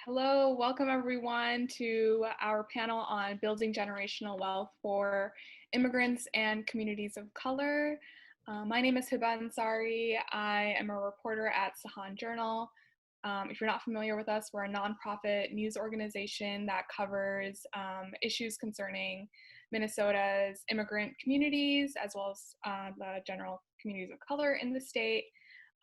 Hello, welcome everyone to our panel on building generational wealth for immigrants and communities of color. My name is Hibah Ansari. I am a reporter at Sahan Journal. If you're not familiar with us, we're a nonprofit news organization that covers issues concerning Minnesota's immigrant communities as well as the general communities of color in the state.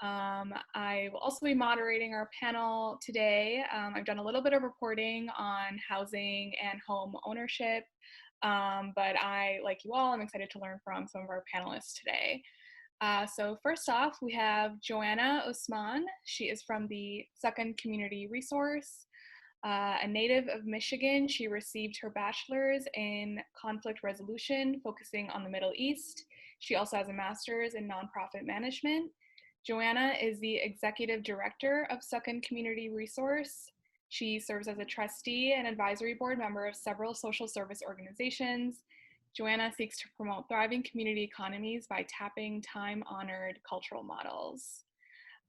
I will also be moderating our panel today. I've done a little bit of reporting on housing and home ownership, but like you all, I'm excited to learn from some of our panelists today. So first off, we have Johanna Osman. She is from the Sakan Community Resource. A native of Michigan, she received her bachelor's in conflict resolution, focusing on the Middle East. She also has a master's in nonprofit management. Johanna is the executive director of Sakan Community Resource. She serves as a trustee and advisory board member of several social service organizations. Johanna seeks to promote thriving community economies by tapping time-honored cultural models.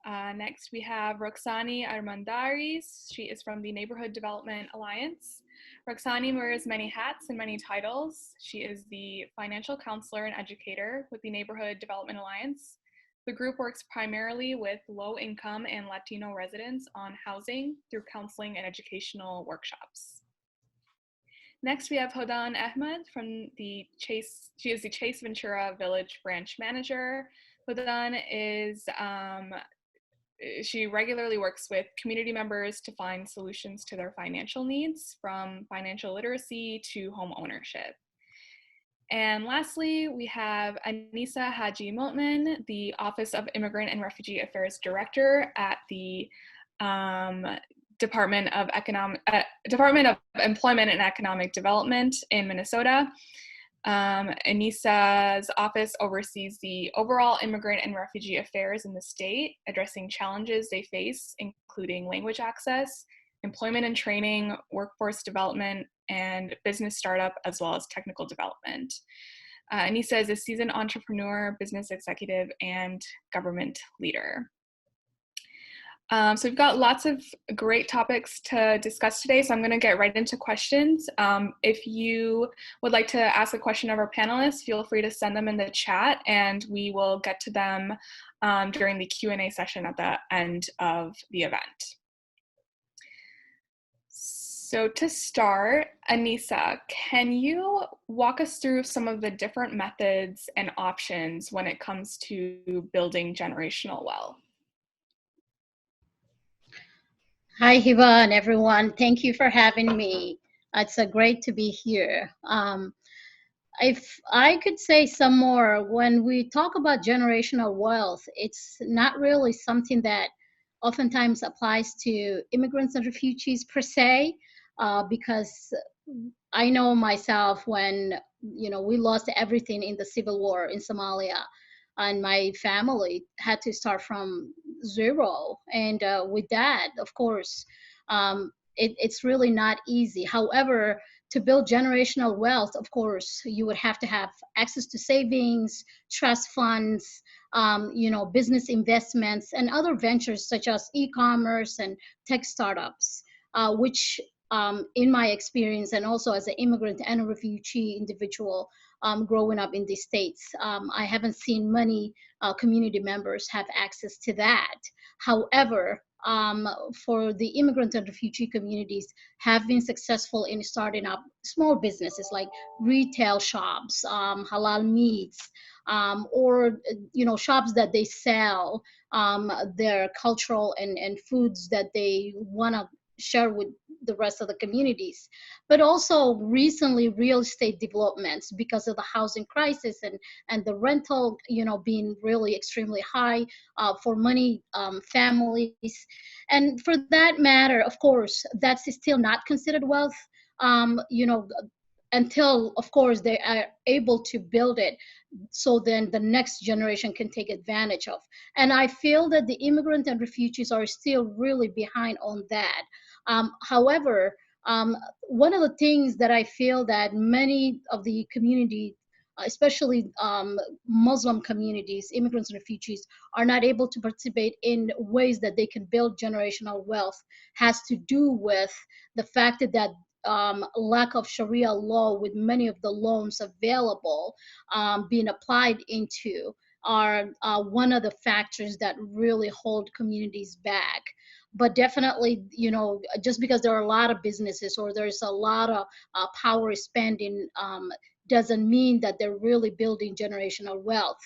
Next, we have Roxanny Armendariz. She is from the Neighborhood Development Alliance. Roxanny wears many hats and many titles. She is the financial counselor and educator with the Neighborhood Development Alliance. The group works primarily with low-income and Latino residents on housing through counseling and educational workshops. Next, we have Hodan Ahmed from the Chase. She is the Chase Ventura Village branch manager. Hodan is, she regularly works with community members to find solutions to their financial needs, from financial literacy to home ownership. And lastly, we have Anisa Hajimumin, the Office of Immigrant and Refugee Affairs Director at the Department of Employment and Economic Development in Minnesota. Anisa's office oversees the overall immigrant and refugee affairs in the state, addressing challenges they face, including language access, employment and training, workforce development, and business startup, as well as technical development. Anisa is a seasoned entrepreneur, business executive, and government leader. So we've got lots of great topics to discuss today, so I'm going to get right into questions. If you would like to ask a question of our panelists, feel free to send them in the chat, and we will get to them during the Q&A session at the end of the event. So to start, Anisa, can you walk us through some of the different methods and options when it comes to building generational wealth? Hi, Hibah and everyone. Thank you for having me. It's great to be here. If I could say some more, when we talk about generational wealth, it's not really something that oftentimes applies to immigrants and refugees per se, because I know myself when, we lost everything in the civil war in Somalia, and my family had to start from zero. And with that, of course, it's really not easy. However, to build generational wealth, of course, you would have to have access to savings, trust funds, business investments, and other ventures such as e-commerce and tech startups, which in my experience, and also as an immigrant and a refugee individual growing up in the States, I haven't seen many community members have access to that. However, for the immigrant and refugee communities have been successful in starting up small businesses like retail shops, halal meats, or shops that they sell their cultural and foods that they want to share with the rest of the communities. But also recently real estate developments, because of the housing crisis and the rental being really extremely high for many families. And for that matter, of course, that's still not considered wealth, until of course they are able to build it, so then the next generation can take advantage of. And I feel that the immigrant and refugees are still really behind on that. However, one of the things that I feel that many of the community especially Muslim communities, immigrants and refugees, are not able to participate in ways that they can build generational wealth has to do with the fact that lack of Sharia law, with many of the loans available being applied into, are one of the factors that really hold communities back. But definitely, you know, just because there are a lot of businesses or there's a lot of power spending doesn't mean that they're really building generational wealth.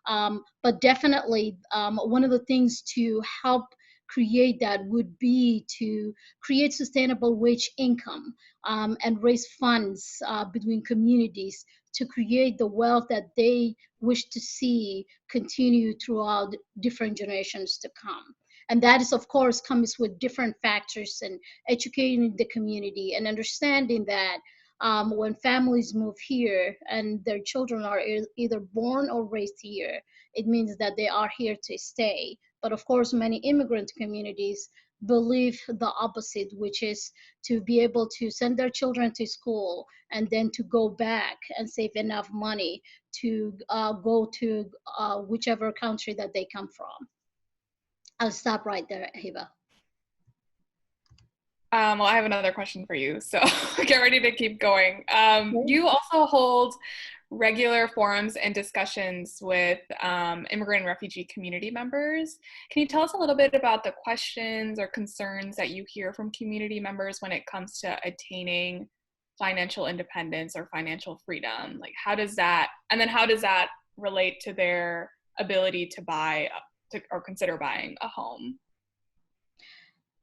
But definitely, one of the things to help create that would be to create sustainable wage income and raise funds between communities to create the wealth that they wish to see continue throughout different generations to come. And that is, of course, comes with different factors, and educating the community and understanding that when families move here and their children are either born or raised here, it means that they are here to stay. But of course, many immigrant communities believe the opposite, which is to be able to send their children to school and then to go back and save enough money to go to whichever country that they come from. I'll stop right there, Hibah. Well, I have another question for you, so get ready to keep going. You also hold regular forums and discussions with immigrant and refugee community members. Can you tell us a little bit about the questions or concerns that you hear from community members when it comes to attaining financial independence or financial freedom? Like, how does that relate to their ability to buy or consider buying a home?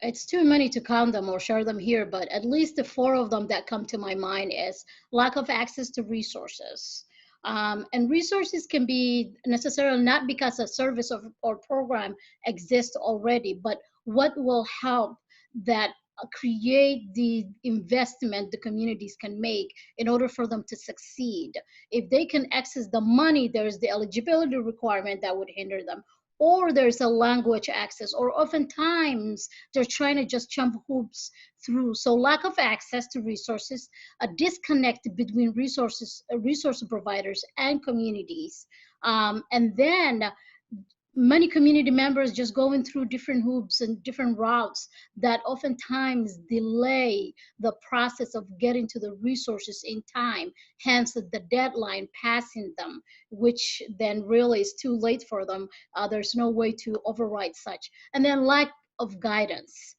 It's too many to count them or share them here, but at least the four of them that come to my mind is lack of access to resources. And resources can be necessarily not because a service or program exists already, but what will help that create the investment the communities can make in order for them to succeed. If they can access the money, there's the eligibility requirement that would hinder them, or there's a language access, or oftentimes they're trying to just jump hoops through. So lack of access to resources, a disconnect between resource providers and communities, and then many community members just going through different hoops and different routes that oftentimes delay the process of getting to the resources in time, hence the deadline passing them, which then really is too late for them. There's no way to override such. And then lack of guidance.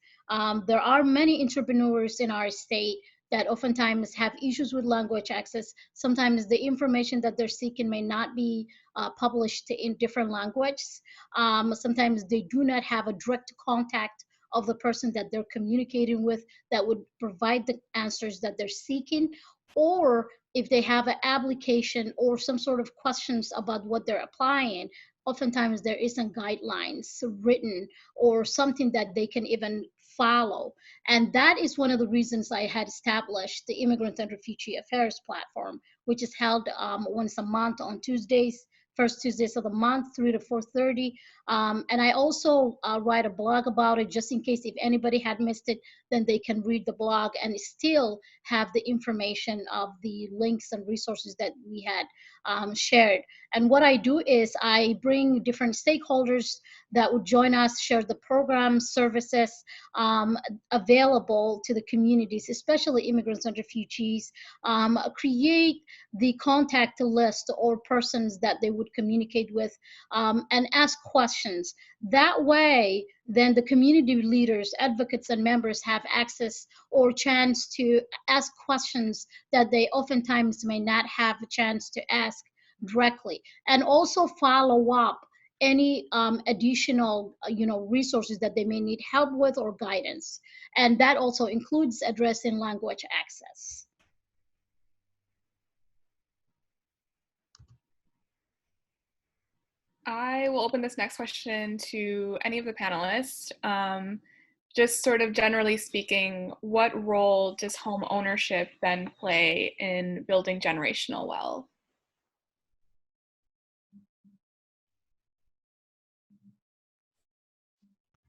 There are many entrepreneurs in our state that oftentimes have issues with language access. Sometimes the information that they're seeking may not be published in different languages. Sometimes they do not have a direct contact of the person that they're communicating with that would provide the answers that they're seeking. Or if they have an application or some sort of questions about what they're applying, oftentimes there isn't guidelines written or something that they can even follow. And that is one of the reasons I had established the Immigrant and Refugee Affairs platform, which is held once a month on Tuesdays, first Tuesdays of the month, 3 to 4:30. And I also write a blog about it, just in case if anybody had missed it, then they can read the blog and still have the information of the links and resources that we had shared. And what I do is I bring different stakeholders that would join us, share the programs, services available to the communities, especially immigrants and refugees, create the contact list or persons that they would communicate with, and ask questions. That way, then the community leaders, advocates, and members have access or chance to ask questions that they oftentimes may not have a chance to ask directly, and also follow up any additional resources that they may need help with or guidance. And that also includes addressing language access. I will open this next question to any of the panelists. Just sort of generally speaking, what role does home ownership then play in building generational wealth?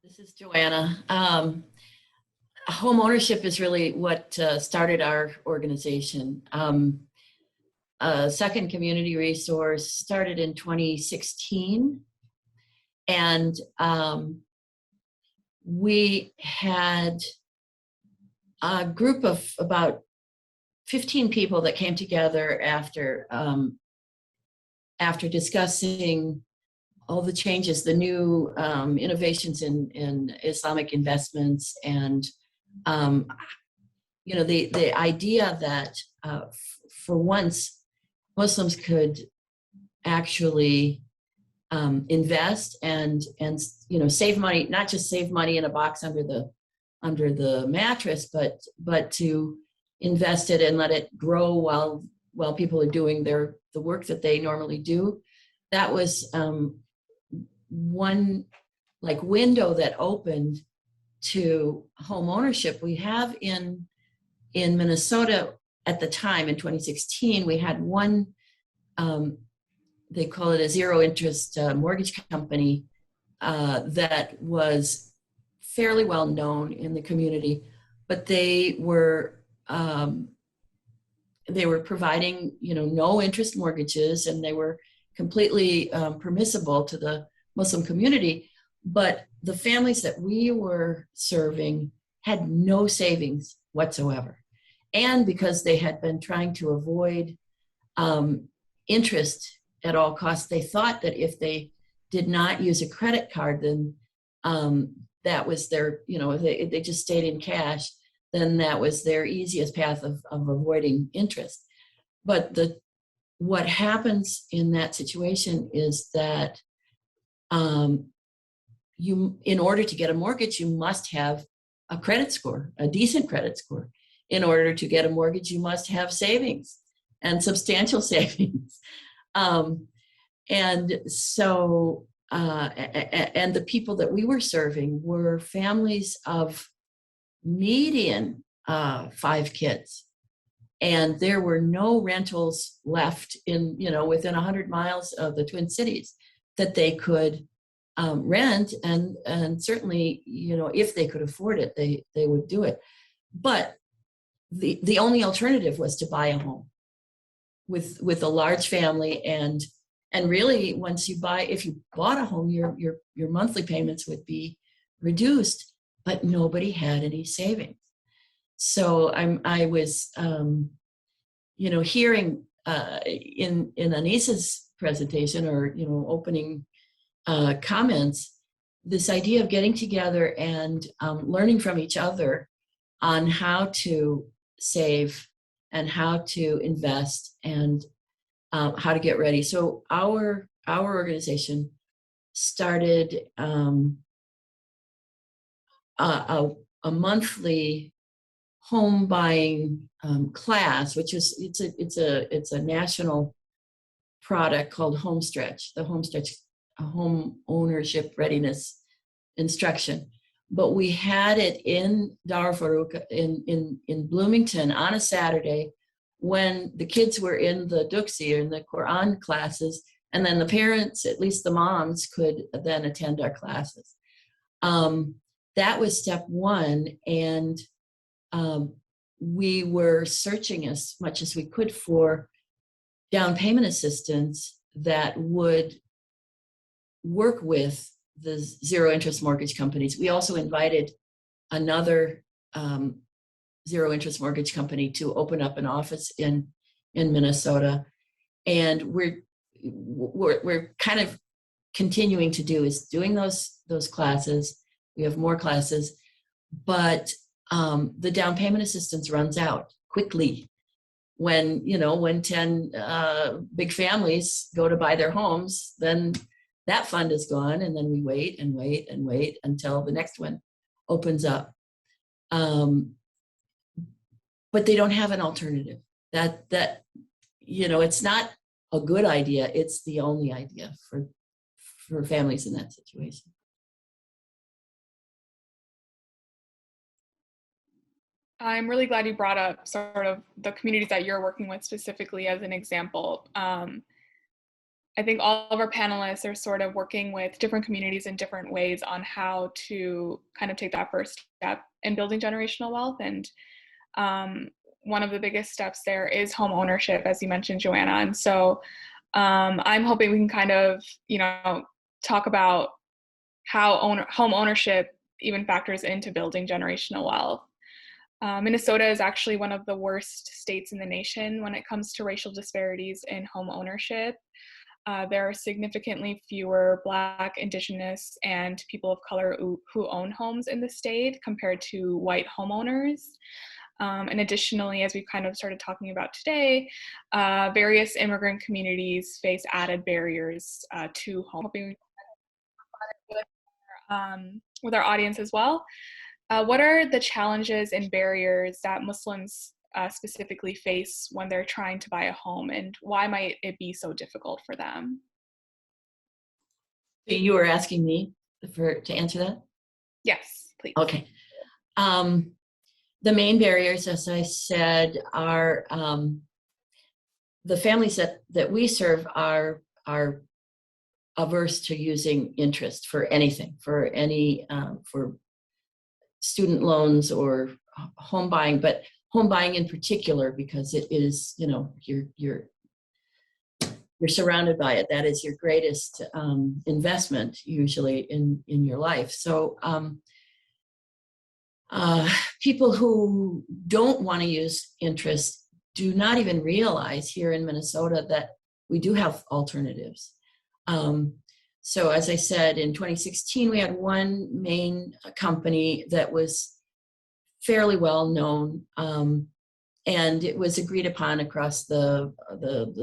This is Johanna. Home ownership is really what started our organization. a second community resource started in 2016. And we had a group of about 15 people that came together after discussing all the changes, the new innovations in Islamic investments, and the idea that for once Muslims could actually invest and save money, not just save money in a box under the mattress, but to invest it and let it grow while people are doing the work that they normally do. That was one like window that opened to home ownership. We have in Minnesota at the time in 2016, we had one, they call it a zero interest mortgage company that was fairly well known in the community, but they were providing no interest mortgages, and they were completely permissible to the Muslim community. But the families that we were serving had no savings whatsoever. And because they had been trying to avoid interest at all costs, they thought that if they did not use a credit card, then that was their, if they just stayed in cash, then that was their easiest path of avoiding interest. But what happens in that situation is that in order to get a mortgage, you must have a credit score, a decent credit score. In order to get a mortgage, you must have savings and substantial savings. And so, and the people that we were serving were families of median 5 kids. And there were no rentals left in, within 100 miles of the Twin Cities that they could rent. And certainly, if they could afford it, they would do it. But the only alternative was to buy a home with a large family, and really if you bought a home, your monthly payments would be reduced, but nobody had any savings. So I was hearing in Anisa's presentation or opening comments, this idea of getting together and learning from each other on how to save and how to invest and how to get ready. So our organization started a monthly home buying class, which is it's a national product called Homestretch, the Homestretch home ownership readiness instruction. But we had it in Dar Farouk in Bloomington on a Saturday when the kids were in the Duksi or in the Quran classes, and then the parents, at least the moms, could then attend our classes. That was step one, and we were searching as much as we could for down payment assistance that would work with the zero interest mortgage companies. We also invited another zero interest mortgage company to open up an office in Minnesota, and we're kind of continuing to doing those classes. We have more classes, but the down payment assistance runs out quickly when 10 big families go to buy their homes. Then that fund is gone, and then we wait and wait and wait until the next one opens up. But they don't have an alternative. That it's not a good idea. It's the only idea for families in that situation. I'm really glad you brought up sort of the communities that you're working with specifically as an example. I think all of our panelists are sort of working with different communities in different ways on how to kind of take that first step in building generational wealth. And one of the biggest steps there is home ownership, as you mentioned, Johanna. And so I'm hoping we can kind of, talk about how home ownership even factors into building generational wealth. Minnesota is actually one of the worst states in the nation when it comes to racial disparities in home ownership. There are significantly fewer Black, Indigenous, and people of color who own homes in the state compared to white homeowners. And additionally, as we've kind of started talking about today, various immigrant communities face added barriers to home. Hoping with our audience as well. What are the challenges and barriers that Muslims specifically face when they're trying to buy a home, and why might it be so difficult for them? You were asking me to answer that? Yes, please. Okay. The main barriers, as I said, are the families that we serve are averse to using interest for anything, for student loans or home buying, but home buying in particular, because it is, you're surrounded by it. That is your greatest investment usually in your life. So people who don't want to use interest do not even realize here in Minnesota that we do have alternatives. So as I said, in 2016, we had one main company that was fairly well known, and it was agreed upon across the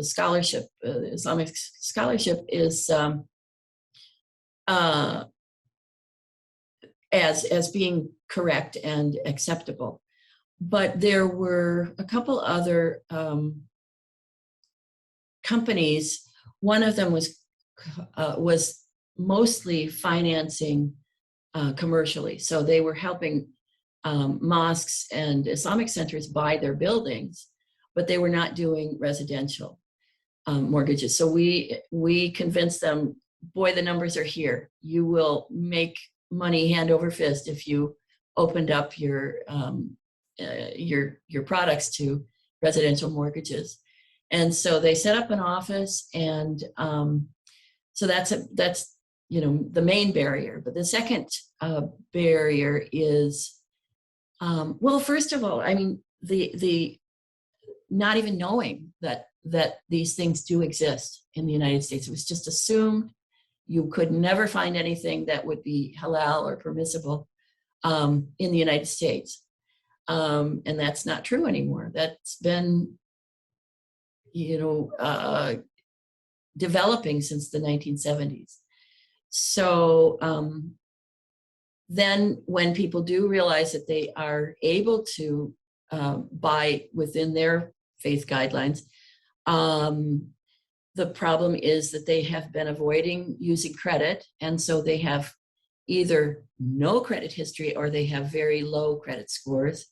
scholarship. The Islamic scholarship is as being correct and acceptable. But there were a couple other companies. One of them was mostly financing commercially. So they were helping mosques and Islamic centers buy their buildings, but they were not doing residential mortgages. So we convinced them, boy, the numbers are here. You will make money hand over fist if you opened up your products to residential mortgages. And so they set up an office, and so that's the main barrier. But the second barrier is, well, first of all, I mean, the not even knowing that these things do exist in the United States. It was just assumed. You could never find anything that would be halal or permissible in the United States. And that's not true anymore. That's been, developing since the 1970s. So then when people do realize that they are able to buy within their faith guidelines, the problem is that they have been avoiding using credit. And so they have either no credit history or they have very low credit scores,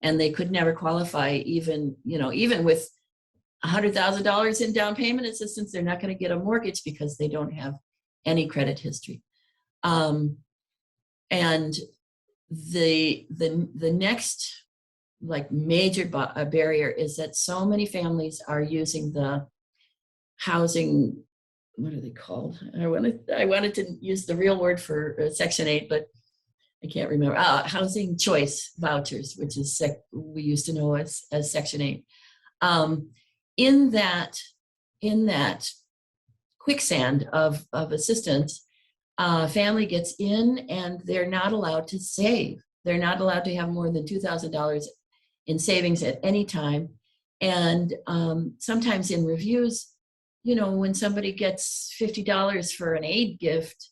and they could never qualify even with $100,000 in down payment assistance. They're not going to get a mortgage because they don't have any credit history. And the next major barrier is that so many families are using the housing, what are they called? I wanted to use the real word for Section 8, but I can't remember. Housing choice vouchers, which is we used to know as Section 8. In that quicksand of assistance, family gets in and they're not allowed to save. They're not allowed to have more than $2,000 in savings at any time. And sometimes in reviews, when somebody gets $50 for an aid gift,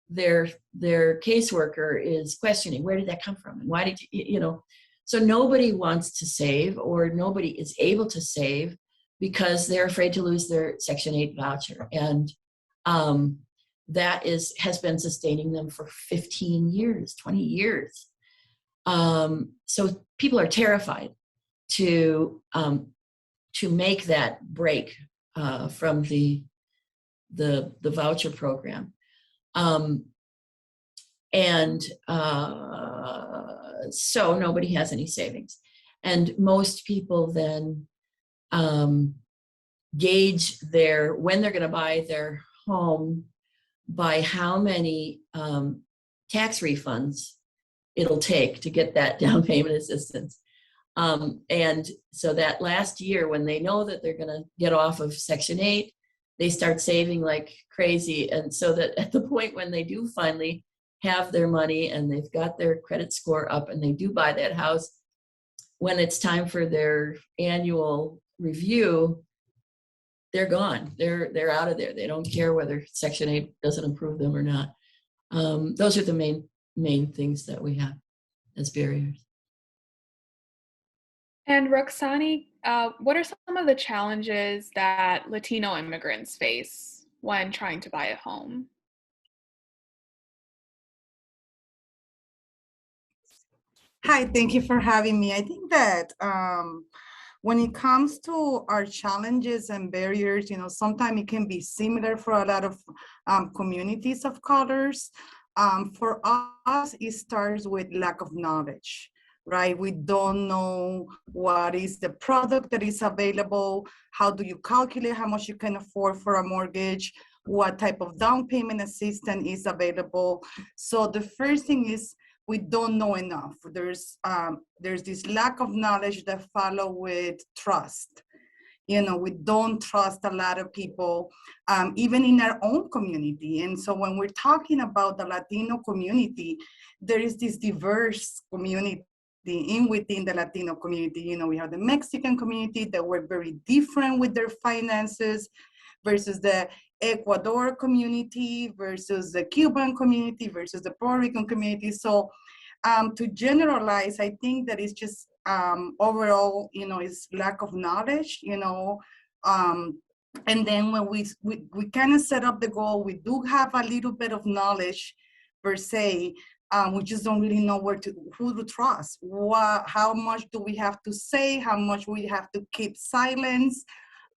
their caseworker is questioning, where did that come from? And why did you. So nobody wants to save, or nobody is able to save because they're afraid to lose their Section 8 voucher. And that has been sustaining them for 15 years, 20 years. So people are terrified to make that break from the voucher program. So nobody has any savings. And most people then gauge when they're going to buy their home by how many tax refunds it'll take to get that down payment assistance. And so that last year, when they know that they're going to get off of Section 8, they start saving like crazy. And so that at the point when they do finally have their money and they've got their credit score up and they do buy that house, when it's time for their annual review, they're gone. They're out of there. They don't care whether Section 8 doesn't approve them or not. Those are the main things that we have as barriers. And Roxanny, what are some of the challenges that Latino immigrants face when trying to buy a home? Hi, thank you for having me. I think that when it comes to our challenges and barriers, sometimes it can be similar for a lot of communities of colors. For us, it starts with lack of knowledge, right? We don't know what is the product that is available. How do you calculate how much you can afford for a mortgage? What type of down payment assistance is available? So the first thing is, we don't know enough. There's this lack of knowledge that follow with trust. We don't trust a lot of people, even in our own community. And so when we're talking about the Latino community, there is this diverse community within the Latino community. We have the Mexican community that were very different with their finances versus the Ecuador community versus the Cuban community versus the Puerto Rican community. So to generalize, I think that it's just overall, it's lack of knowledge, and then when we kind of set up the goal, we do have a little bit of knowledge per se. We just don't really know who to trust. How much do we have to say? How much we have to keep silence?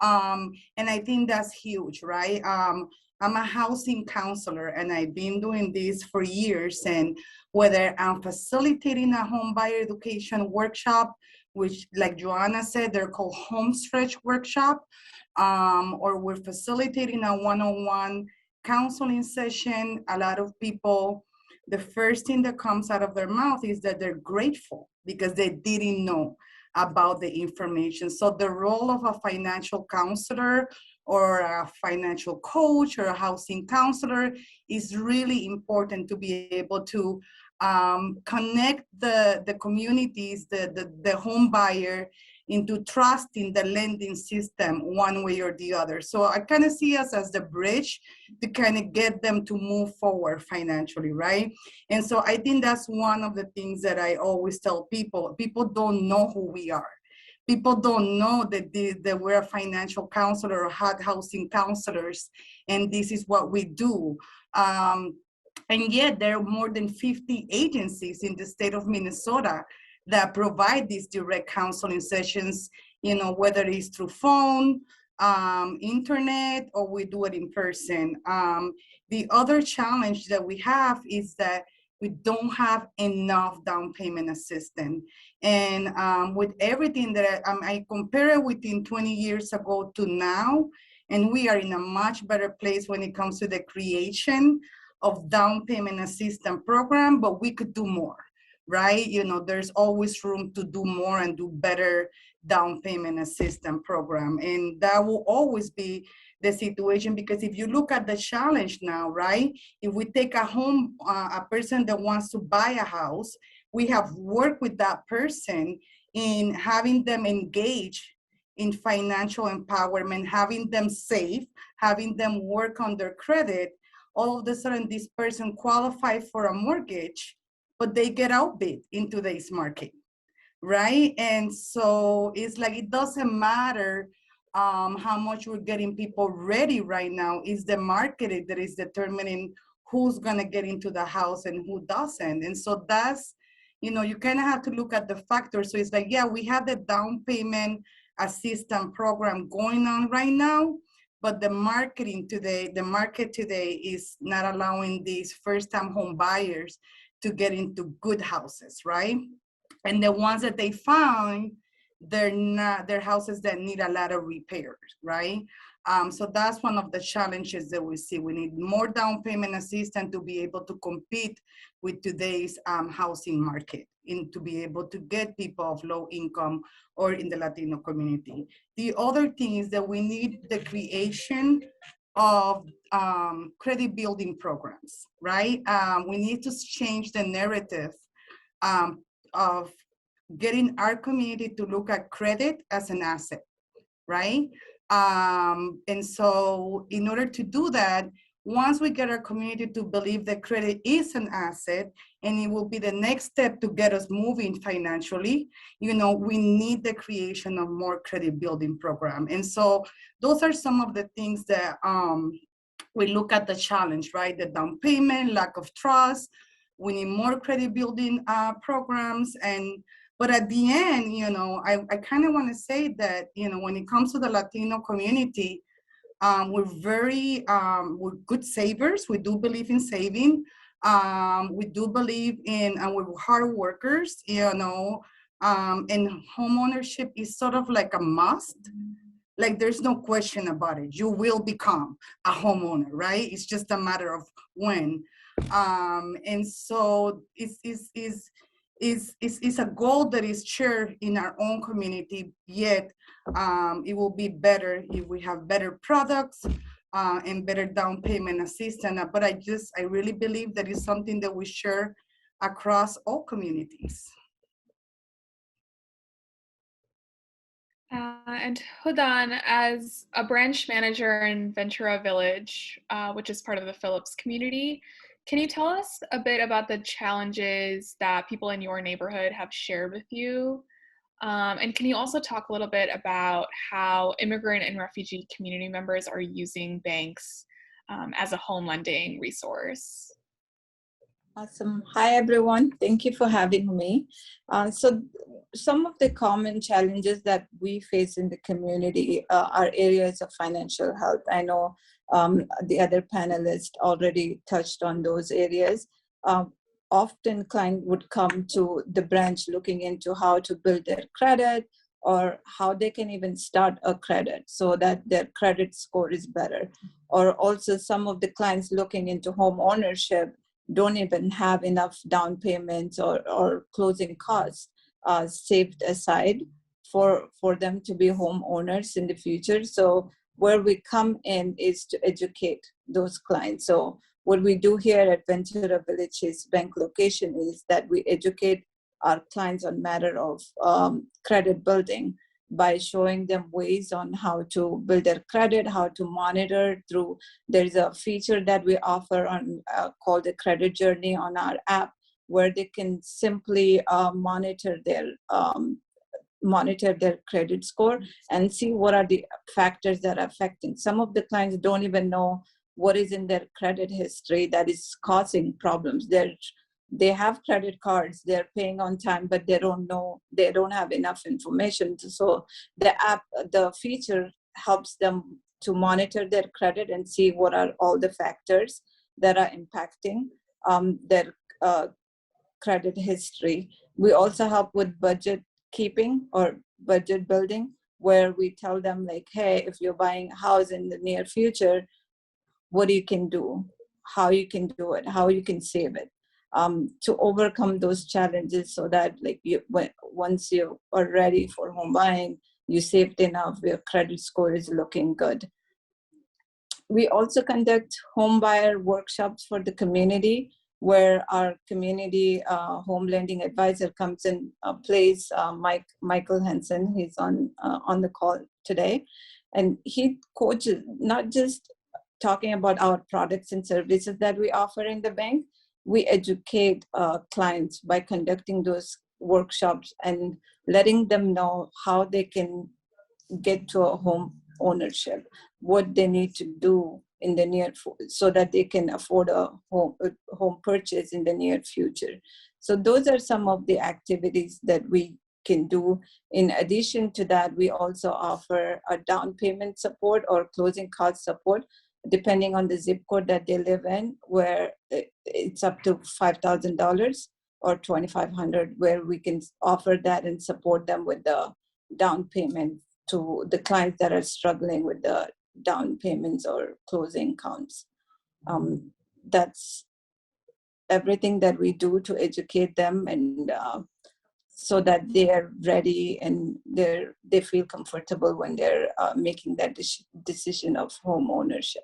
And I think that's huge, right? I'm a housing counselor and I've been doing this for years. And whether I'm facilitating a home buyer education workshop, which like Johanna said, they're called home stretch workshop, or we're facilitating a one-on-one counseling session, a lot of people, the first thing that comes out of their mouth is that they're grateful because they didn't know about the information. So the role of a financial counselor or a financial coach or a housing counselor is really important to be able to connect the communities, the home buyer into trusting the lending system one way or the other. So I kind of see us as the bridge to kind of get them to move forward financially, right? And so I think that's one of the things that I always tell people. People don't know who we are. People don't know that we're a financial counselor or housing counselors, and this is what we do. And yet there are more than 50 agencies in the state of Minnesota that provide these direct counseling sessions, whether it's through phone, internet, or we do it in person. The other challenge that we have is that we don't have enough down payment assistance. And with everything that I compare it within 20 years ago to now, and we are in a much better place when it comes to the creation of down payment assistance program, but we could do more, right? There's always room to do more and do better down payment assistance program. And that will always be the situation, because if you look at the challenge now, right? If we take a person that wants to buy a house, we have worked with that person in having them engage in financial empowerment, having them save, having them work on their credit. All of a sudden, this person qualifies for a mortgage, but they get outbid in today's market, right? And so it's like, it doesn't matter how much we're getting people ready right now. It's the market that is determining who's gonna get into the house and who doesn't. And so that's, you kind of have to look at the factors. So it's like, yeah, we have the down payment assistance program going on right now, but the market today is not allowing these first-time home buyers to get into good houses, right? And the ones that they found, they're houses that need a lot of repairs, right? So that's one of the challenges that we see. We need more down payment assistance to be able to compete with today's housing market and to be able to get people of low income or in the Latino community. The other thing is that we need the creation of credit building programs, right? We need to change the narrative of getting our community to look at credit as an asset, right? And so in order to do that, once we get our community to believe that credit is an asset and it will be the next step to get us moving financially, you know, we need the creation of more credit building program. And so those are some of the things that we look at the challenge, right? The down payment, lack of trust. We need more credit building programs. But at the end, you know, I kind of want to say that, you know, when it comes to the Latino community, we're good savers. We do believe in saving. We do believe in, and we're hard workers, you know, and homeownership is sort of like a must. Like there's no question about it. You will become a homeowner, right? It's just a matter of when. And so it's a goal that is shared in our own community, yet it will be better if we have better products and better down payment assistance. But I really believe that is something that we share across all communities. And Hodan, as a branch manager in Ventura Village, which is part of the Phillips community, can you tell us a bit about the challenges that people in your neighborhood have shared with you? And can you also talk a little bit about how immigrant and refugee community members are using banks as a home lending resource? Awesome. Hi, everyone. Thank you for having me. So some of the common challenges that we face in the community are areas of financial health. I know the other panelists already touched on those areas. Often clients would come to the branch looking into how to build their credit or how they can even start a credit so that their credit score is better. Or also some of the clients looking into home ownership don't even have enough down payments or closing costs saved aside for them to be homeowners in the future. So where we come in is to educate those clients. So what we do here at Ventura Village's bank location is that we educate our clients on matter of credit building by showing them ways on how to build their credit, how to monitor through. There's a feature that we offer on called the credit journey on our app, where they can simply monitor their credit score and see what are the factors that are affecting. Some of the clients don't even know what is in their credit history that is causing problems. They have credit cards, they're paying on time, but they don't have enough information. So the feature helps them to monitor their credit and see what are all the factors that are impacting their credit history. We also help with budget keeping or budget building, where we tell them like, hey, if you're buying a house in the near future, what you can do, how you can do it, how you can save it. To overcome those challenges so that like once you are ready for home buying, you saved enough, your credit score is looking good. We also conduct home buyer workshops for the community, where our community home lending advisor comes in plays. Michael Henson, he's on the call today, and he coaches, not just talking about our products and services that we offer in the bank. We educate clients by conducting those workshops and letting them know how they can get to a home ownership, what they need to do in the so that they can afford a home purchase in the near future. So those are some of the activities that we can do. In addition to that, we also offer a down payment support or closing cost support, depending on the zip code that they live in, where it's up to $5,000. or 2,500, where we can offer that and support them with the down payment to the clients that are struggling with the down payments or closing counts. That's everything that we do to educate them, and so that they are ready and they feel comfortable when they're making that decision of home ownership.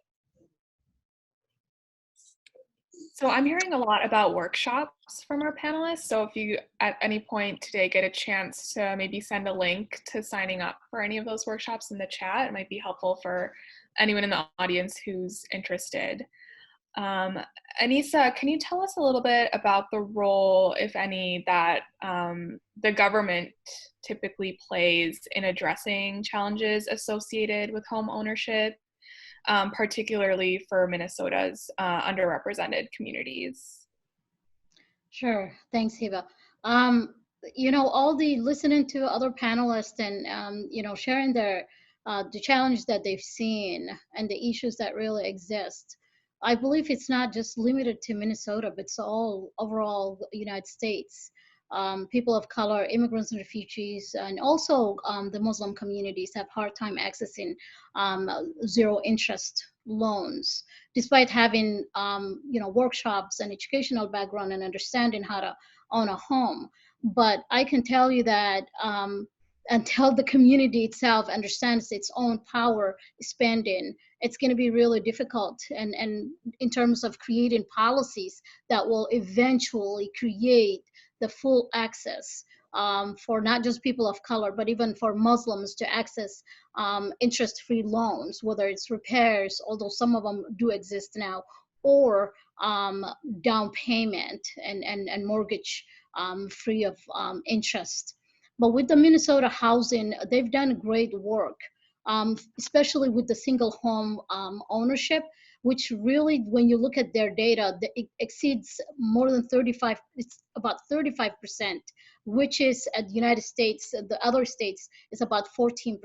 So I'm hearing a lot about workshops from our panelists. So if you at any point today get a chance to maybe send a link to signing up for any of those workshops in the chat, it might be helpful for anyone in the audience who's interested. Anisa, can you tell us a little bit about the role, if any, that the government typically plays in addressing challenges associated with home ownership, particularly for Minnesota's underrepresented communities? Sure. Thanks, Hibah. All the listening to other panelists and, sharing the challenge that they've seen and the issues that really exist. I believe it's not just limited to Minnesota, but it's all overall United States. People of color, immigrants and refugees, and also the Muslim communities have hard time accessing zero interest loans, despite having workshops and educational background and understanding how to own a home. But I can tell you that until the community itself understands its own power spending, it's going to be really difficult. And in terms of creating policies that will eventually create the full access for not just people of color, but even for Muslims to access interest-free loans, whether it's repairs, although some of them do exist now, or down payment and mortgage free of interest. But with the Minnesota housing, they've done great work, especially with the single home ownership, which really, when you look at their data, it exceeds more than 35, it's about 35%, which is at the United States, the other states is about 14%.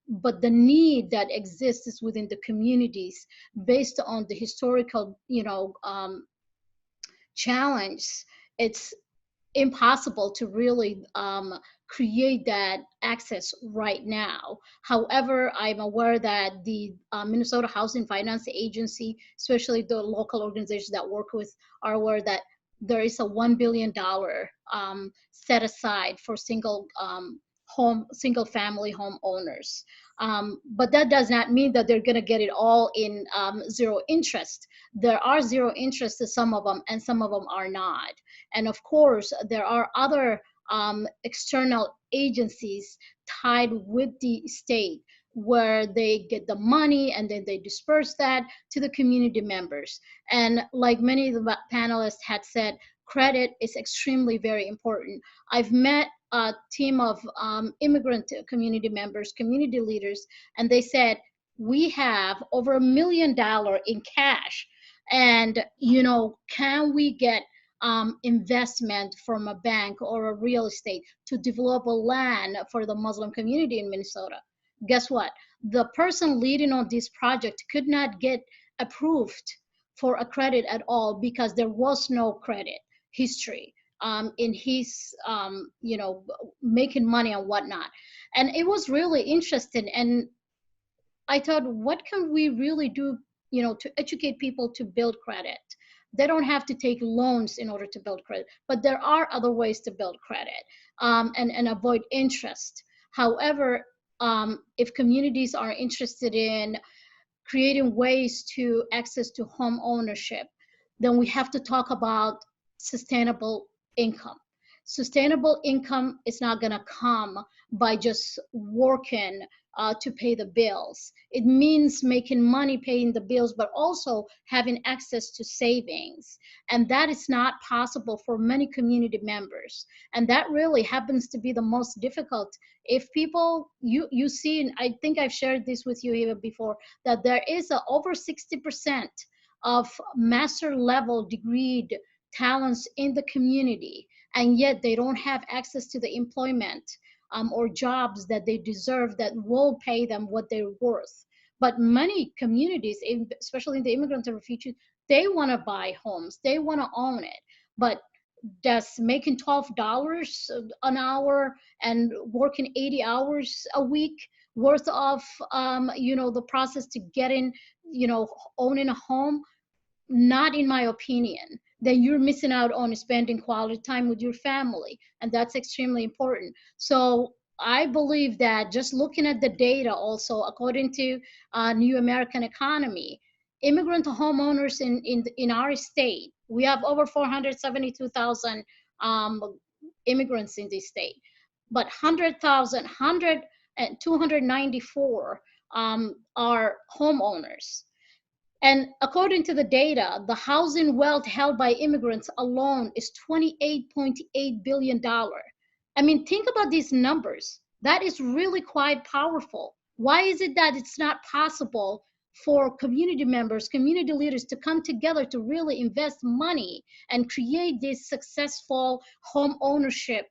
But the need that exists is within the communities based on the historical, challenge. It's impossible to really create that access right now. However, I'm aware that the Minnesota Housing Finance Agency, especially the local organizations that work with, are aware that there is a $1 billion set aside for single family home owners. But that does not mean that they're going to get it all in zero interest. There are zero interest to some of them, and some of them are not. And of course, there are other external agencies tied with the state where they get the money and then they disperse that to the community members. And like many of the panelists had said, credit is extremely very important. I've met a team of immigrant community members, community leaders, and they said, we have over $1 million in cash. And, can we get investment from a bank or a real estate to develop a land for the Muslim community in Minnesota? Guess what? The person leading on this project could not get approved for a credit at all because there was no credit history in his, making money and whatnot. And it was really interesting. And I thought, what can we really do, to educate people to build credit? They don't have to take loans in order to build credit, but there are other ways to build credit and avoid interest. However, if communities are interested in creating ways to access to home ownership, then we have to talk about sustainable income. Sustainable income is not going to come by just working to pay the bills. It means making money paying the bills, but also having access to savings. And that is not possible for many community members. And that really happens to be the most difficult. If people, you see, and I think I've shared this with you even before, that there is over 60% of master level degreed talents in the community, and yet they don't have access to the employment or jobs that they deserve that will pay them what they're worth. But many communities, especially in the immigrant and refugee, they want to buy homes, they want to own it, but that's making $12 an hour and working 80 hours a week worth of, the process to getting, owning a home, not in my opinion, then you're missing out on spending quality time with your family. And that's extremely important. So I believe that just looking at the data also, according to New American Economy, immigrant homeowners in our state, we have over 472,000 immigrants in this state, but 294 are homeowners. And according to the data, the housing wealth held by immigrants alone is $28.8 billion. I mean, think about these numbers. That is really quite powerful. Why is it that it's not possible for community members, community leaders to come together to really invest money and create these successful home ownership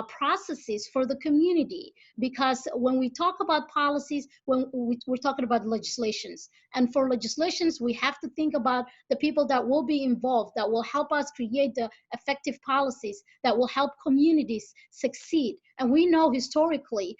processes for the community? Because when we talk about policies, when we're talking about legislations, and for legislations, we have to think about the people that will be involved, that will help us create the effective policies that will help communities succeed. And we know historically,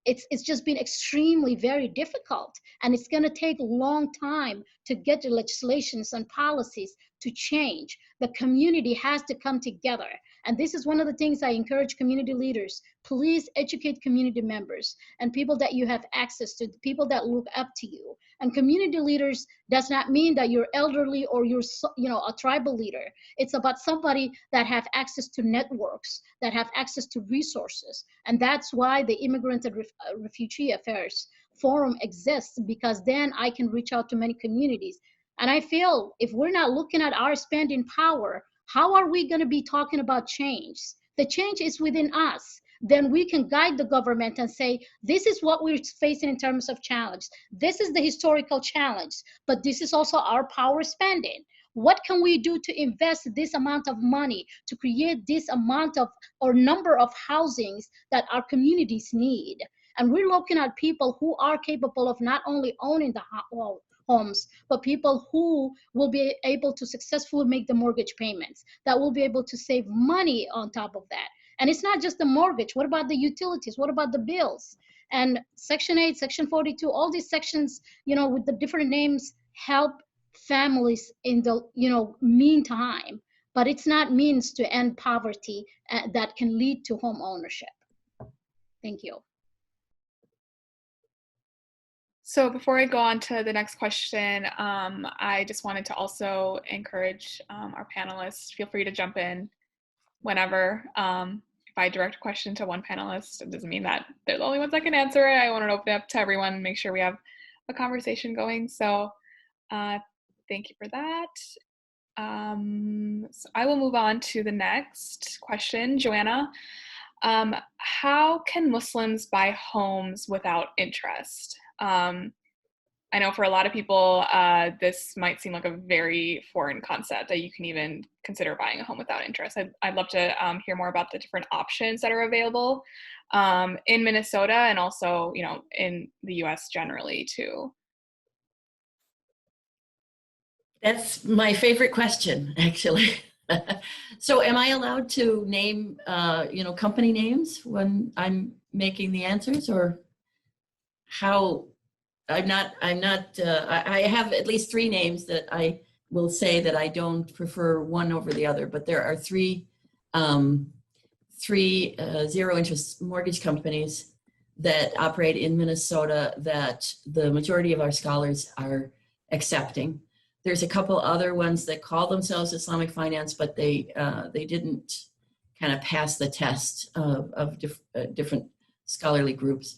it's just been extremely very difficult, and it's going to take a long time to get the legislations and policies to change. The community has to come together. And this is one of the things I encourage community leaders. Please educate community members and people that you have access to, the people that look up to you. And community leaders does not mean that you're elderly or you're, a tribal leader. It's about somebody that have access to networks, that have access to resources. And that's why the Immigrant and Refugee Affairs Forum exists, because then I can reach out to many communities. And I feel if we're not looking at our spending power, how are we going to be talking about change? The change is within us. Then we can guide the government and say, this is what we're facing in terms of challenge. This is the historical challenge, but this is also our power spending. What can we do to invest this amount of money to create this amount of or number of housings that our communities need? And we're looking at people who are capable of not only owning the homes, but people who will be able to successfully make the mortgage payments, that will be able to save money on top of that. And it's not just the mortgage. What about the utilities? What about the bills? And Section 8, Section 42, all these sections, with the different names, help families in the, meantime. But it's not means to end poverty that can lead to home ownership. Thank you. So before I go on to the next question, I just wanted to also encourage our panelists, feel free to jump in whenever. If I direct a question to one panelist, it doesn't mean that they're the only ones that can answer it. I want to open it up to everyone and make sure we have a conversation going. So thank you for that. So I will move on to the next question. Johanna, how can Muslims buy homes without interest? I know for a lot of people, this might seem like a very foreign concept that you can even consider buying a home without interest. I'd love to hear more about the different options that are available in Minnesota and also, in the US generally too. That's my favorite question, actually. So am I allowed to name, company names when I'm making the answers, or how? I have at least three names that I will say that I don't prefer one over the other, but there are three zero interest mortgage companies that operate in Minnesota that the majority of our scholars are accepting. There's a couple other ones that call themselves Islamic finance, but they didn't kind of pass the test of different scholarly groups.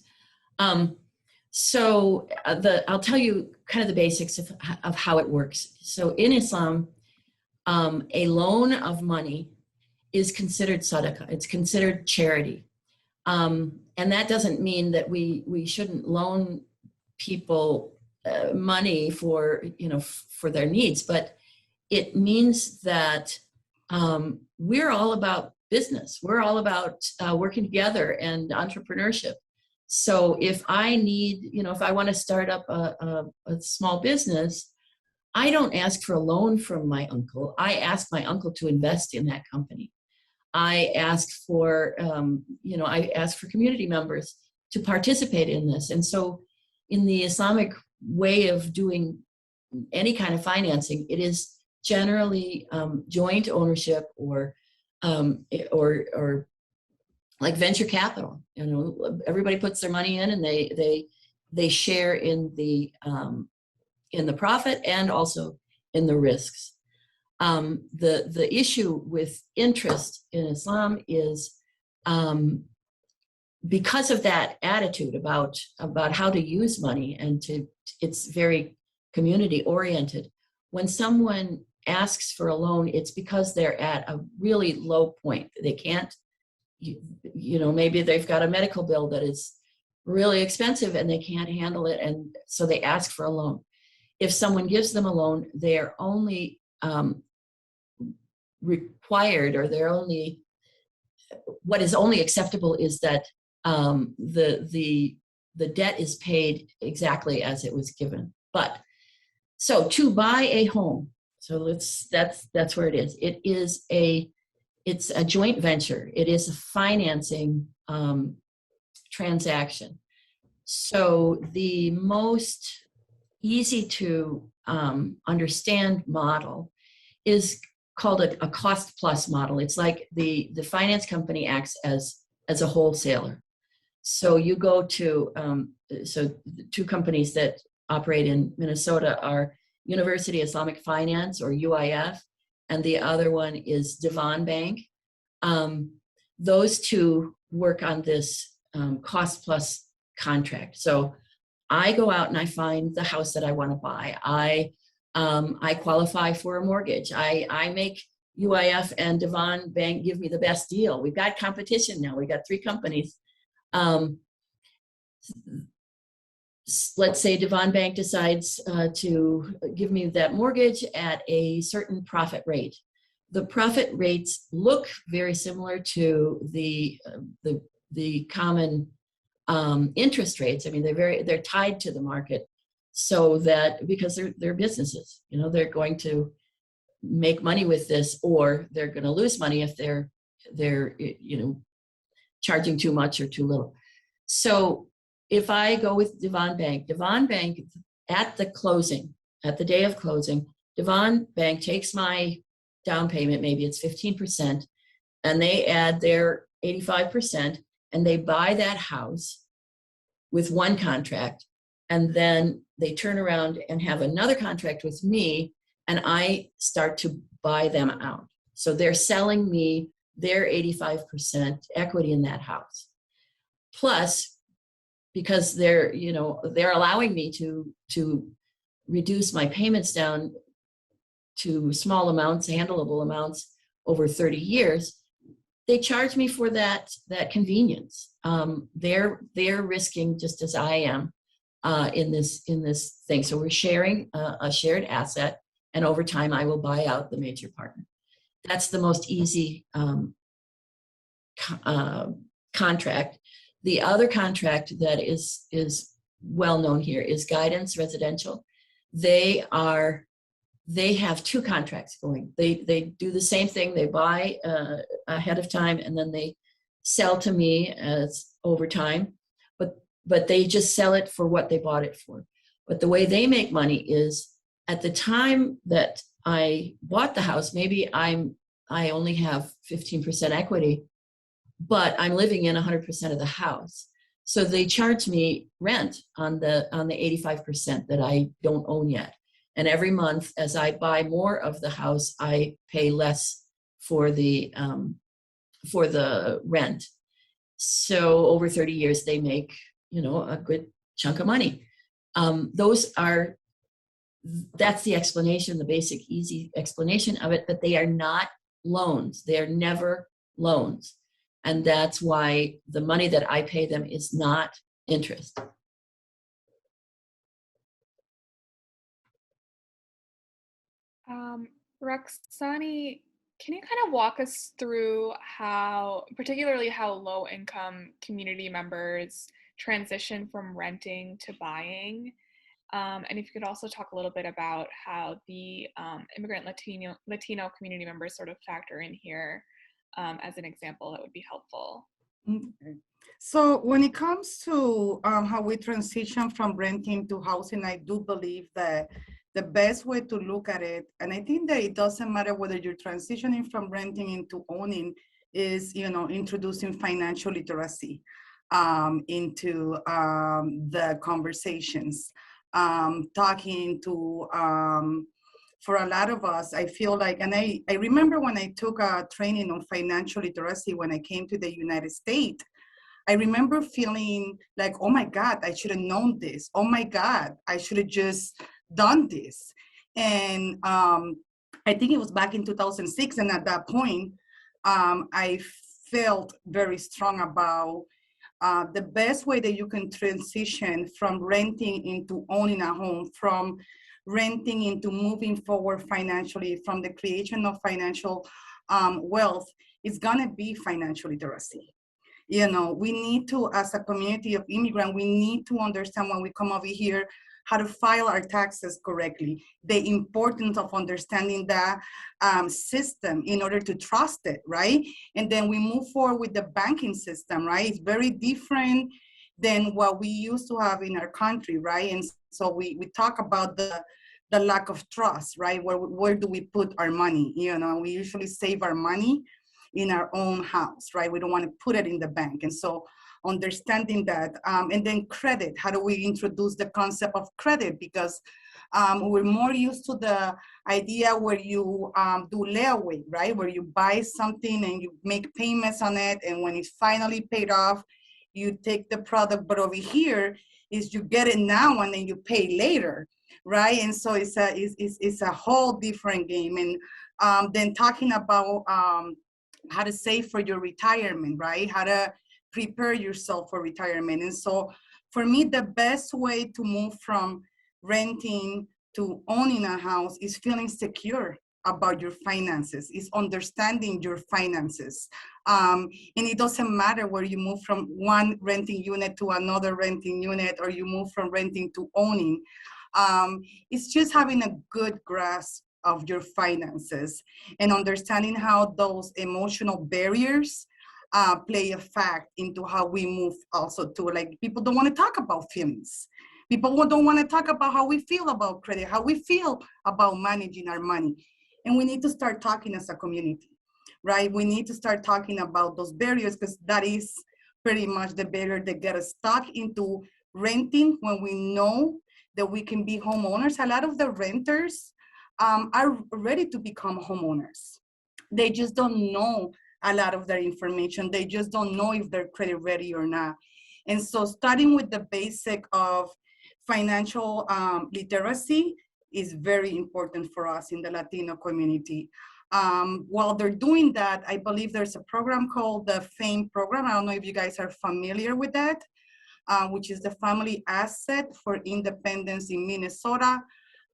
So I'll tell you kind of the basics of how it works. So in Islam, a loan of money is considered sadaqah. It's considered charity. And that doesn't mean that we shouldn't loan people money for their needs, but it means that we're all about business. We're all about working together and entrepreneurship. So if I need, if I want to start up a small business, I don't ask for a loan from my uncle. I ask my uncle to invest in that company. I ask for, I ask for community members to participate in this. And so in the Islamic way of doing any kind of financing, it is generally joint ownership or like venture capital. Everybody puts their money in and they share in the profit and also in the risks. The issue with interest in Islam is because of that attitude about how to use money, and it's very community oriented. When someone asks for a loan, it's because they're at a really low point. They can't, maybe they've got a medical bill that is really expensive and they can't handle it, and so they ask for a loan. If someone gives them a loan, they're only required, or what is only acceptable is that the debt is paid exactly as it was given. But so to buy a home, so that's where it is. It's a joint venture. It is a financing transaction. So the most easy to understand model is called a cost plus model. It's like the finance company acts as a wholesaler. So you go to, so the two companies that operate in Minnesota are University Islamic Finance, or UIF, and the other one is Devon Bank. Those two work on this cost plus contract. So I go out and I find the house that I want to buy. I qualify for a mortgage. I make UIF and Devon Bank give me the best deal. We've got competition now. We've got three companies. Let's say Devon Bank decides to give me that mortgage at a certain profit rate. The profit rates look very similar to the common interest rates. I mean, they're tied to the market, so that because they're businesses, they're going to make money with this, or they're going to lose money if they're charging too much or too little. So if I go with Devon Bank at the day of closing, Devon Bank takes my down payment, maybe it's 15%, and they add their 85%, and they buy that house with one contract, and then they turn around and have another contract with me, and I start to buy them out. So they're selling me their 85% equity in that house. Plus, because they're allowing me to reduce my payments down to small amounts, handleable amounts over 30 years, they charge me for that convenience. They're risking just as I am in this thing. So we're sharing a shared asset, and over time I will buy out the major partner. That's the most easy contract. The other contract that is well known here is Guidance Residential. They have two contracts going. They do the same thing. They buy ahead of time, and then they sell to me as over time. But they just sell it for what they bought it for. But the way they make money is at the time that I bought the house, maybe I only have 15% equity, but I'm living in 100% of the house. So they charge me rent on the 85% that I don't own yet. And every month, as I buy more of the house, I pay less for the rent. So over 30 years, they make a good chunk of money. That's the explanation, the basic, easy explanation of it. But they are not loans. They are never loans, and that's why the money that I pay them is not interest. Roxanny, can you kind of walk us through particularly how low-income community members transition from renting to buying? And if you could also talk a little bit about how the immigrant Latino community members sort of factor in here as an example, that would be helpful. Okay. So when it comes to how we transition from renting to housing, I do believe that the best way to look at it, and I think that it doesn't matter whether you're transitioning from renting into owning, is, you know, introducing financial literacy into the conversations, talking to, for a lot of us, I feel like, and I remember when I took a training on financial literacy when I came to the United States, I remember feeling like, oh my God, I should have known this. Oh my God, I should have just done this. And I think it was back in 2006. And at that point, I felt very strong about the best way that you can transition from renting into owning a home, from renting into moving forward financially, from the creation of financial wealth, is gonna be financial literacy. You know, we need to, as a community of immigrants, we need to understand when we come over here how to file our taxes correctly, the importance of understanding that system in order to trust it, right? And then we move forward with the banking system, right? It's very different than what we used to have in our country, right? And so we talk about the lack of trust, right? Where do we put our money? You know, we usually save our money in our own house, right? We don't want to put it in the bank. And so understanding that, and then credit, how do we introduce the concept of credit? Because we're more used to the idea where you do layaway, right? Where you buy something and you make payments on it, and when it's finally paid off, you take the product. But over here is you get it now and then you pay later, right? And so it's a whole different game. And then talking about how to save for your retirement, right? How to prepare yourself for retirement. And so for me, the best way to move from renting to owning a house is feeling secure about your finances, is understanding your finances. And it doesn't matter where you move from one renting unit to another renting unit, or you move from renting to owning. It's just having a good grasp of your finances and understanding how those emotional barriers play a fact into how we move also to, like, people don't want to talk about feelings. People don't want to talk about how we feel about credit, how we feel about managing our money. And we need to start talking as a community, right? We need to start talking about those barriers, because that is pretty much the barrier that get us stuck into renting when we know that we can be homeowners. A lot of the renters are ready to become homeowners. They just don't know a lot of their information. They just don't know if they're credit ready or not. And so starting with the basic of financial literacy is very important for us in the Latino community. While they're doing that, I believe there's a program called the FAME program. I don't know if you guys are familiar with that, which is the Family Asset for Independence in Minnesota.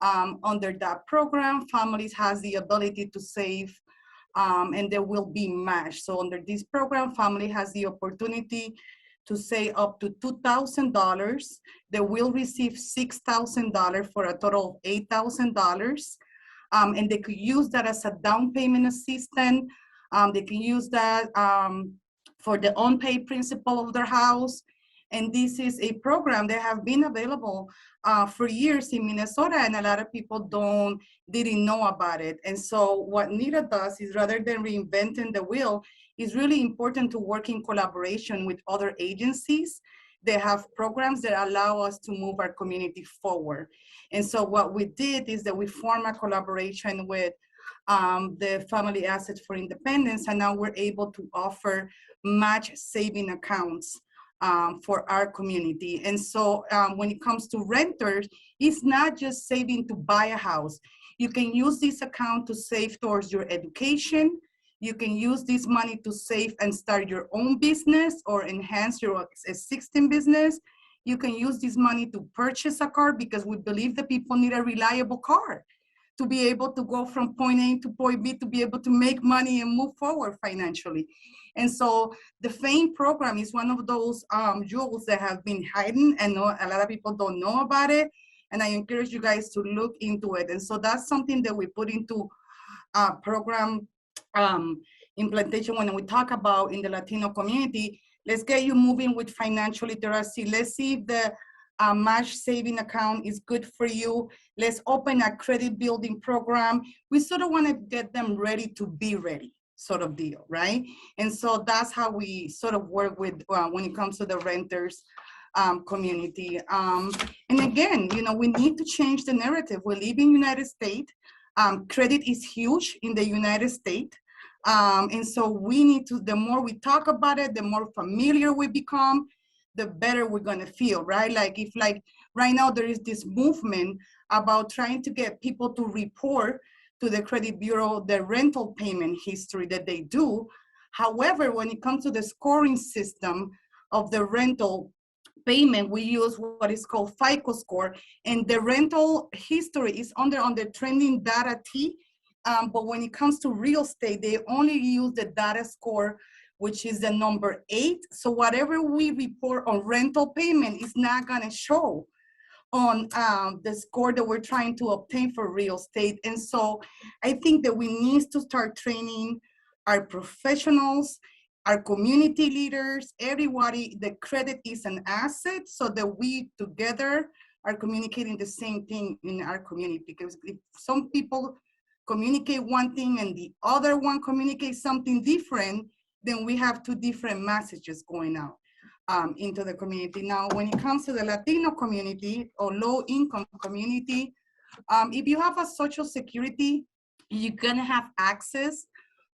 Under that program, families has the ability to save and they will be matched. So under this program, family has the opportunity to save up to $2,000. They will receive $6,000 for a total of $8,000. And they could use that as a down payment assistance. They can use that for the unpaid principal of their house. And this is a program that have been available for years in Minnesota, and a lot of people didn't know about it. And so what NITA does is, rather than reinventing the wheel, it's really important to work in collaboration with other agencies. They have programs that allow us to move our community forward. And so what we did is that we formed a collaboration with the Family Assets for Independence, and now we're able to offer match saving accounts for our community. And so when it comes to renters, it's not just saving to buy a house. You can use this account to save towards your education. You can use this money to save and start your own business or enhance your existing business. You can use this money to purchase a car, because we believe that people need a reliable car to be able to go from point A to point B, to be able to make money and move forward financially. And so the FAME program is one of those jewels that have been hidden, and a lot of people don't know about it. And I encourage you guys to look into it. And so that's something that we put into program implementation when we talk about in the Latino community. Let's get you moving with financial literacy. Let's see if the match saving account is good for you. Let's open a credit building program. We sort of want to get them ready to be ready, sort of deal, right? And so that's how we sort of work with when it comes to the renters community. And again, you know, we need to change the narrative. We live in the United States. Credit is huge in the United States. And so we need to, the more we talk about it, the more familiar we become, the better we're gonna feel, right? Like if like right now there is this movement about trying to get people to report to the credit bureau the rental payment history that they do. However, when it comes to the scoring system of the rental payment, we use what is called FICO score, and the rental history is on the trending data T. But when it comes to real estate, they only use the data score, which is the number 8. So whatever we report on rental payment is not gonna show on the score that we're trying to obtain for real estate. And so I think that we need to start training our professionals, our community leaders, everybody, that credit is an asset, so that we together are communicating the same thing in our community. Because if some people communicate one thing and the other one communicates something different, then we have 2 different messages going out into the community. Now, when it comes to the Latino community or low income community, if you have a Social Security, you're gonna have access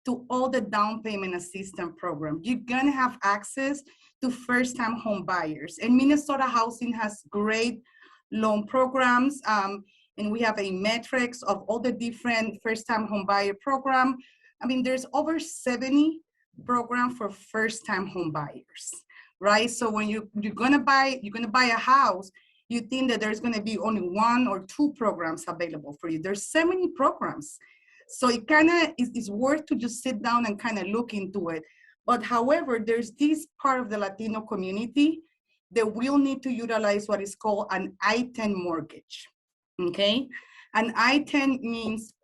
to all the down payment assistance program. You're gonna have access to first-time home buyers. And Minnesota Housing has great loan programs. And we have a matrix of all the different first-time home buyer program. I mean, there's over 70 programs for first-time home buyers, right? So when you're gonna buy a house, you think that there's gonna be only 1 or 2 programs available for you. There's 70 programs. So it kind of is worth to just sit down and kind of look into it. But however, there's this part of the Latino community that will need to utilize what is called an I-10 mortgage, okay? An I-10 means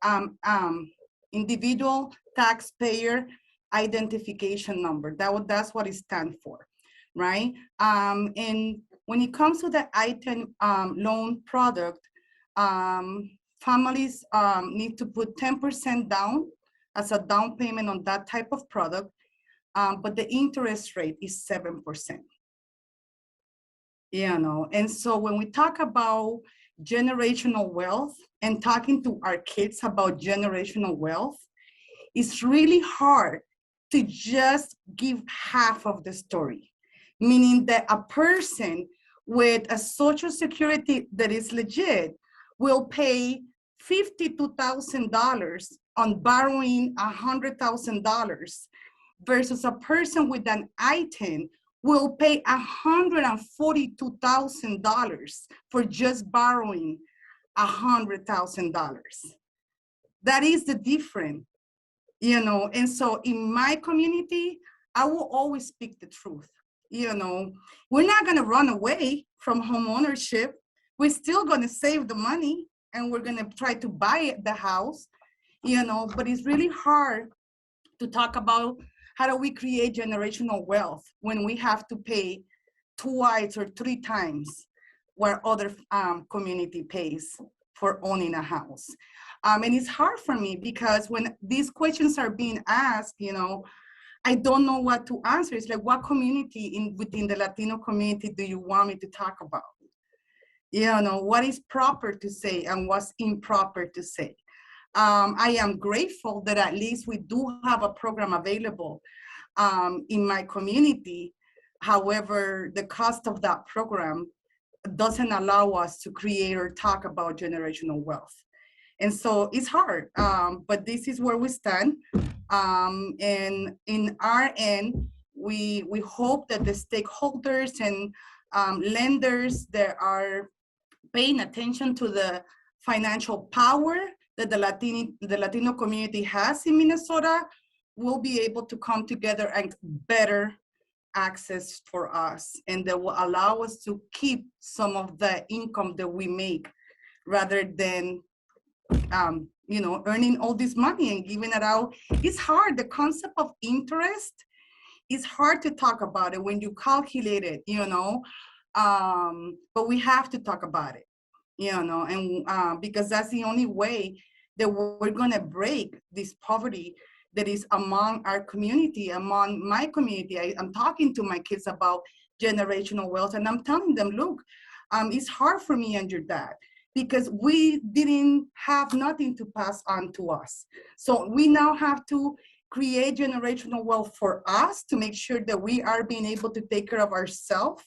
individual taxpayer identification number. That's what it stands for, right? And when it comes to the I-10 loan product, families need to put 10% down as a down payment on that type of product, but the interest rate is 7%. You know, and so when we talk about generational wealth and talking to our kids about generational wealth, it's really hard to just give half of the story, meaning that a person with a Social Security that is legit will pay $52,000 on borrowing $100,000 versus a person with an I-10 will pay $142,000 for just borrowing $100,000. That is the difference, you know. And so in my community, I will always speak the truth. You know, we're not gonna run away from home ownership. We're still gonna save the money and we're gonna try to buy the house, you know, but it's really hard to talk about how do we create generational wealth when we have to pay 2 or 3 times what other community pays for owning a house. And it's hard for me because when these questions are being asked, you know, I don't know what to answer. It's like, what community within the Latino community do you want me to talk about? You know, what is proper to say and what's improper to say? I am grateful that at least we do have a program available in my community. However, the cost of that program doesn't allow us to create or talk about generational wealth. And so it's hard, but this is where we stand. And in our end, we hope that the stakeholders and lenders that are paying attention to the financial power that the Latino community has in Minnesota will be able to come together and better access for us, and that will allow us to keep some of the income that we make rather than you know, earning all this money and giving it out. It's hard. The concept of interest is hard to talk about it when you calculate it, you know, but we have to talk about it, you know, and because that's the only way that we're gonna break this poverty that is among our community, among my community. I'm talking to my kids about generational wealth, and I'm telling them, look, it's hard for me and your dad, because we didn't have nothing to pass on to us. So we now have to create generational wealth for us to make sure that we are being able to take care of ourselves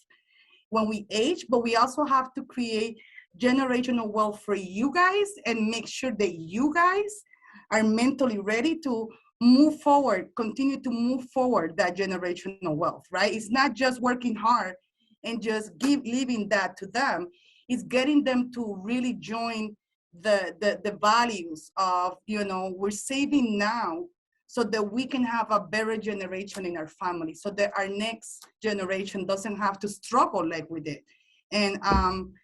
when we age, but we also have to create generational wealth for you guys and make sure that you guys are mentally ready to move forward, continue to move forward that generational wealth, right? It's not just working hard and just leaving that to them. It's getting them to really join the values of, you know, we're saving now so that we can have a better generation in our family, so that our next generation doesn't have to struggle like we did. And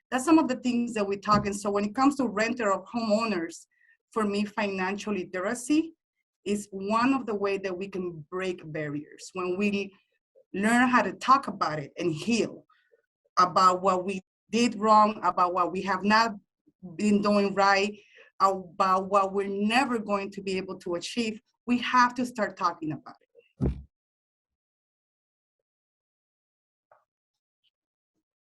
that's some of the things that we're talking. So when it comes to renter or homeowners, for me, financial literacy is one of the ways that we can break barriers. When we learn how to talk about it and heal about what we did wrong, about what we have not been doing right, about what we're never going to be able to achieve, we have to start talking about it.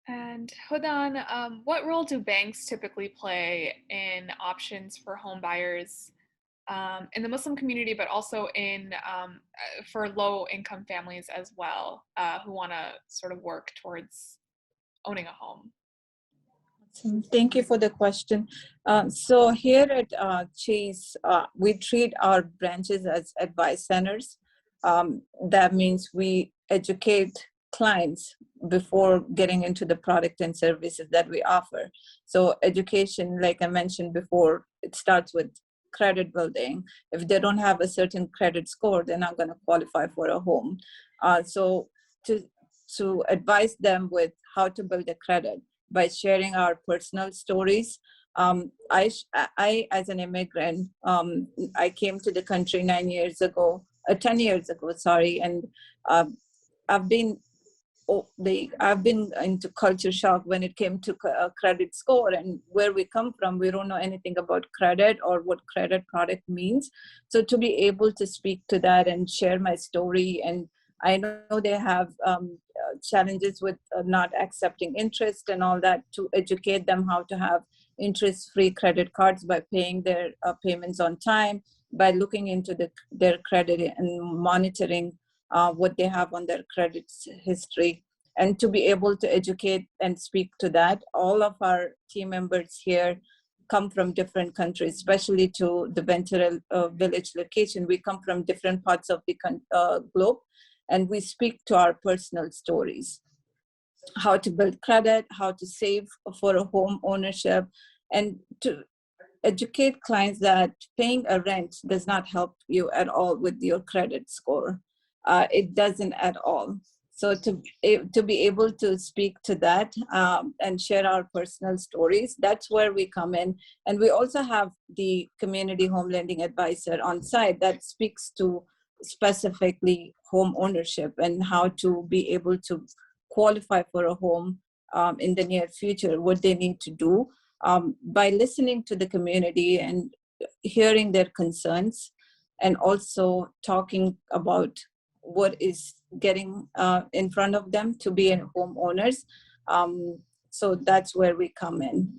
And Hodan, what role do banks typically play in options for home buyers in the Muslim community, but also in for low-income families as well, who want to sort of work towards owning a home? Thank you for the question. So here at Chase, we treat our branches as advice centers. That means we educate clients before getting into the product and services that we offer. So education, like I mentioned before, it starts with credit building. If they don't have a certain credit score, they're not going to qualify for a home. So to advise them with how to build a credit by sharing our personal stories. I, as an immigrant, I came to the country 10 years ago, sorry, and I've been into culture shock when it came to credit score, and where we come from, we don't know anything about credit or what credit product means. So to be able to speak to that and share my story, and I know they have challenges with not accepting interest and all that, to educate them how to have interest-free credit cards by paying their payments on time, by looking into their credit and monitoring what they have on their credit history, and to be able to educate and speak to that. All of our team members here come from different countries, especially to the Ventura village location. We come from different parts of the globe, and we speak to our personal stories, how to build credit, how to save for a home ownership, and to educate clients that paying a rent does not help you at all with your credit score. It doesn't at all. So to be able to speak to that and share our personal stories, that's where we come in. And we also have the community home lending advisor on site that speaks to specifically home ownership and how to be able to qualify for a home in the near future, what they need to do. By listening to the community and hearing their concerns, and also talking about what is getting in front of them to be homeowners. So that's where we come in.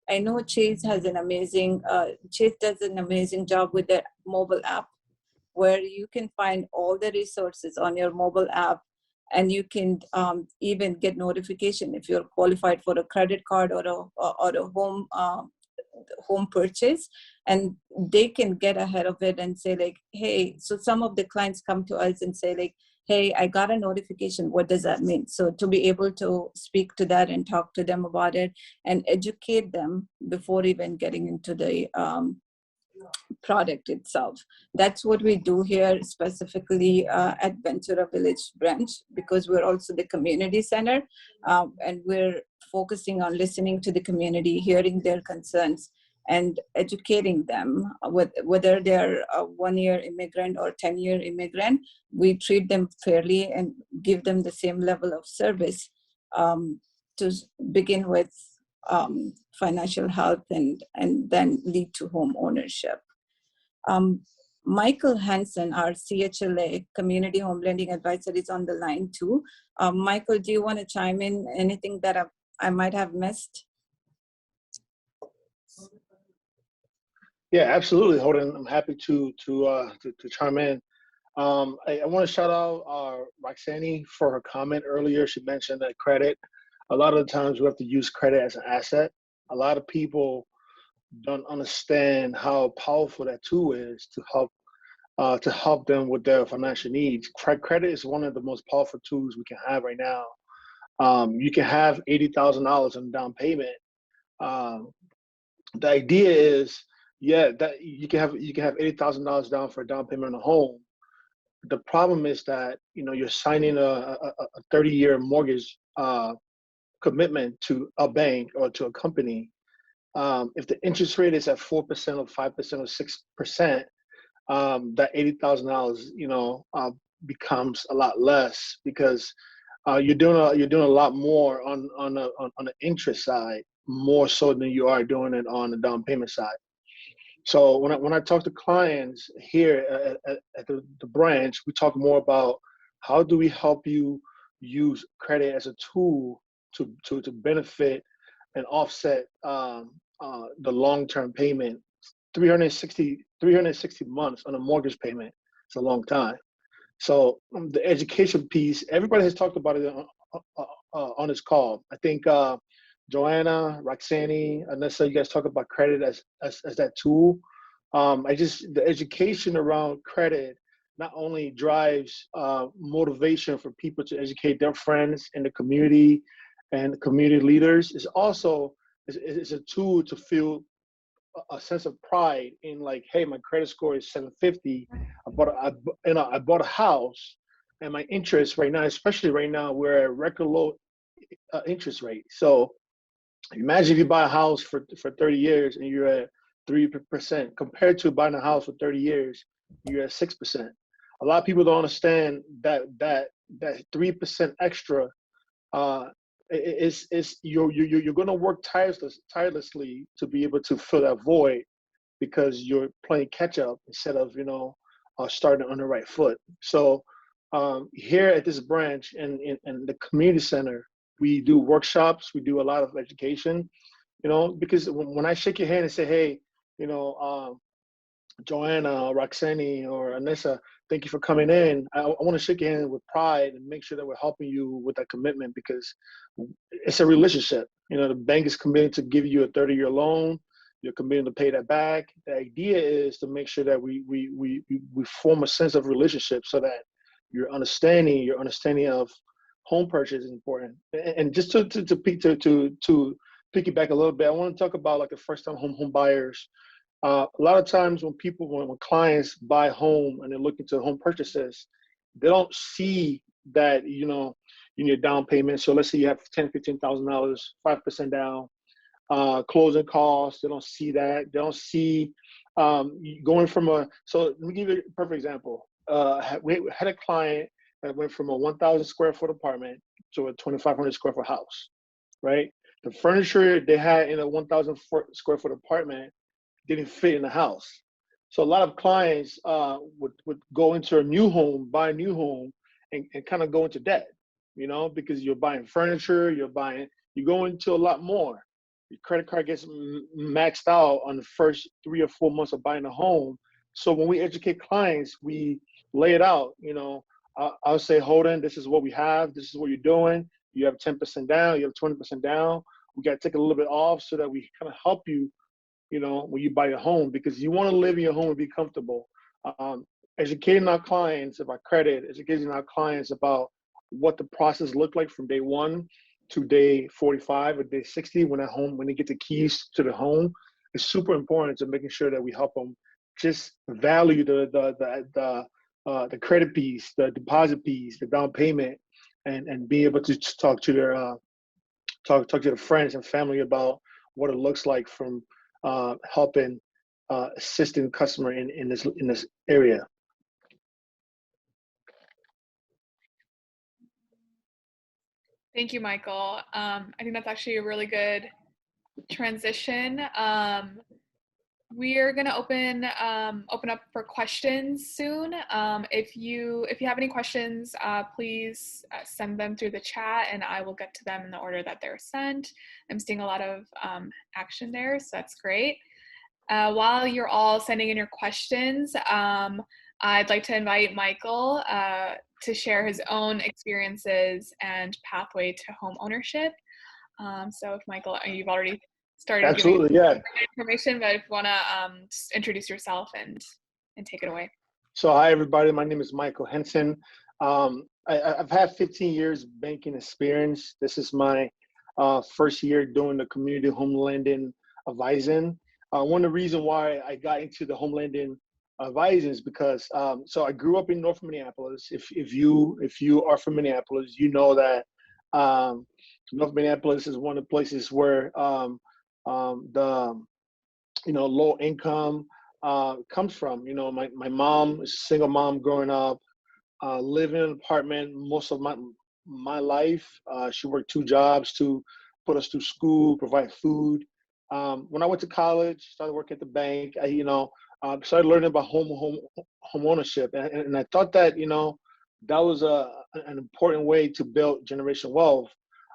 I know Chase does an amazing job with their mobile app, where you can find all the resources on your mobile app, and you can even get notification if you're qualified for a credit card or a home purchase, and they can get ahead of it and say like, hey, so some of the clients come to us and say like, hey, I got a notification, what does that mean? So to be able to speak to that and talk to them about it and educate them before even getting into the product itself. That's what we do here, specifically at Ventura Village branch, because we're also the community center, and we're focusing on listening to the community, hearing their concerns, and educating them. Whether they're a 1-year immigrant or 10-year immigrant, we treat them fairly and give them the same level of service, to begin with financial health and then lead to home ownership. Michael Hansen, our CHLA, Community Home Lending Advisor, is on the line too. Michael, do you want to chime in? Anything that I might have missed? Yeah, absolutely, Hodan. I'm happy to chime in. I want to shout out Roxanny for her comment earlier. She mentioned that credit. A lot of the times we have to use credit as an asset. A lot of people don't understand how powerful that tool is to help them with their financial needs. Credit is one of the most powerful tools we can have right now. You can have $80,000 in down payment. The idea is, yeah, that you can have $80,000 down for a down payment on a home. The problem is that you're signing a 30-year mortgage commitment to a bank or to a company. If the interest rate is at 4% or 5% or 6%, that $80,000 becomes a lot less, because you're doing a lot more on the interest side, more so than you are doing it on the down payment side. So when I talk to clients here at the branch, we talk more about how do we help you use credit as a tool to benefit and offset the long-term payment. 360 months on a mortgage payment, it's a long time. So the education piece, everybody has talked about it on this call. I think Johanna, Roxanny, Anisa, you guys talk about credit as that tool. The education around credit not only drives motivation for people to educate their friends in the community and the community leaders, it's also is a tool to feel a sense of pride in, like, hey, my credit score is 750. I bought a house, and my interest right now, especially right now, we're at record low interest rate. So imagine if you buy a house for 30 years and you're at 3%, compared to buying a house for 30 years, you're at 6%. A lot of people don't understand that 3% extra you're going to work tirelessly to be able to fill that void, because you're playing catch up instead of starting on the right foot. So here at this branch and in the community center, we do workshops, we do a lot of education, because when I shake your hand and say, hey, Johanna, or Roxanny, or Anisa, thank you for coming in. I want to shake your hand with pride and make sure that we're helping you with that commitment, because it's a relationship. The bank is committed to give you a 30-year loan. You're committed to pay that back. The idea is to make sure that we form a sense of relationship, so that your understanding of home purchase is important. And just to piggyback a little bit, I want to talk about like the first-time home buyers. A lot of times when clients buy home and they're looking to home purchases, they don't see that, you need a down payment. So let's say you have $10,000, $15,000, 5% down, closing costs. They don't see that. They don't see going from so let me give you a perfect example. We had a client that went from a 1,000 square foot apartment to a 2,500 square foot house, right? The furniture they had in a 1,000 square foot apartment didn't fit in the house. So a lot of clients would go into buy a new home and kind of go into debt, because you're buying furniture, you go into a lot more. Your credit card gets maxed out on the first 3 or 4 months of buying a home. So when we educate clients, we lay it out, I'll say, Hodan, this is what we have, this is what you're doing. You have 10% down, you have 20% down. We got to take a little bit off so that we kind of help you, when you buy a home, because you want to live in your home and be comfortable. Educating our clients about credit, educating our clients about what the process looked like from day 1 to day 45 or day 60 when they get the keys to the home is super important to making sure that we help them just value the credit piece, the deposit piece, the down payment, and be able to talk to their talk to their friends and family about what it looks like from helping assisting customer in this area. Thank you, Michael. I think that's actually a really good transition. We're gonna open up for questions soon. If you have any questions, please send them through the chat, and I will get to them in the order that they're sent. I'm seeing a lot of action there, so that's great. While you're all sending in your questions, I'd like to invite Michael to share his own experiences and pathway to home ownership. So if Michael, you've already started Absolutely, giving information, but if you want to just introduce yourself and take it away. So hi everybody, my name is Michael Henson. I've had 15 years banking experience. This is my first year doing the community home lending advising. One of the reasons why I got into the home lending advising is because so I grew up in North Minneapolis. If you are from Minneapolis, you know that North Minneapolis is one of the places where the low income comes from. My mom is a single mom growing up, living in an apartment most of my life. She worked 2 jobs to put us through school, provide food. When I went to college, started working at the bank, I started learning about home ownership, and I thought that that was an important way to build generational wealth.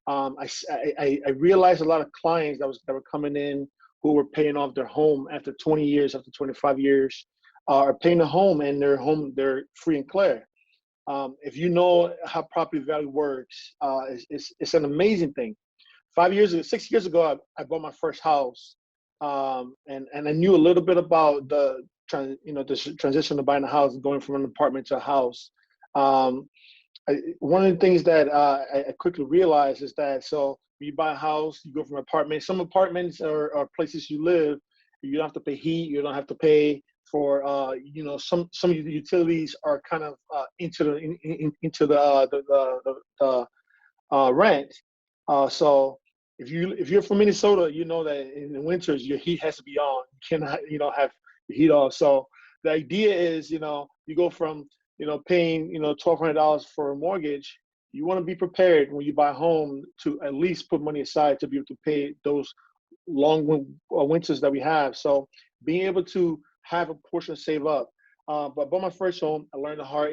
I realized a lot of clients that were coming in who were paying off their home after 20 years, after 25 years, are paying a home, and they're free and clear. If you know how property value works, it's an amazing thing. 6 years ago, I bought my first house, and I knew a little bit about the transition of buying a house, going from an apartment to a house. One of the things that I quickly realized is that when you buy a house, you go from an apartment. Some apartments are places you live. You don't have to pay heat. You don't have to pay for some of the utilities are kind of into the rent. So if you're from Minnesota, you know that in the winters your heat has to be on. You cannot have your heat off. So the idea is you go from paying $1,200 for a mortgage. You want to be prepared when you buy a home to at least put money aside to be able to pay those long winters that we have. So being able to have a portion save up. But I bought my first home. I learned I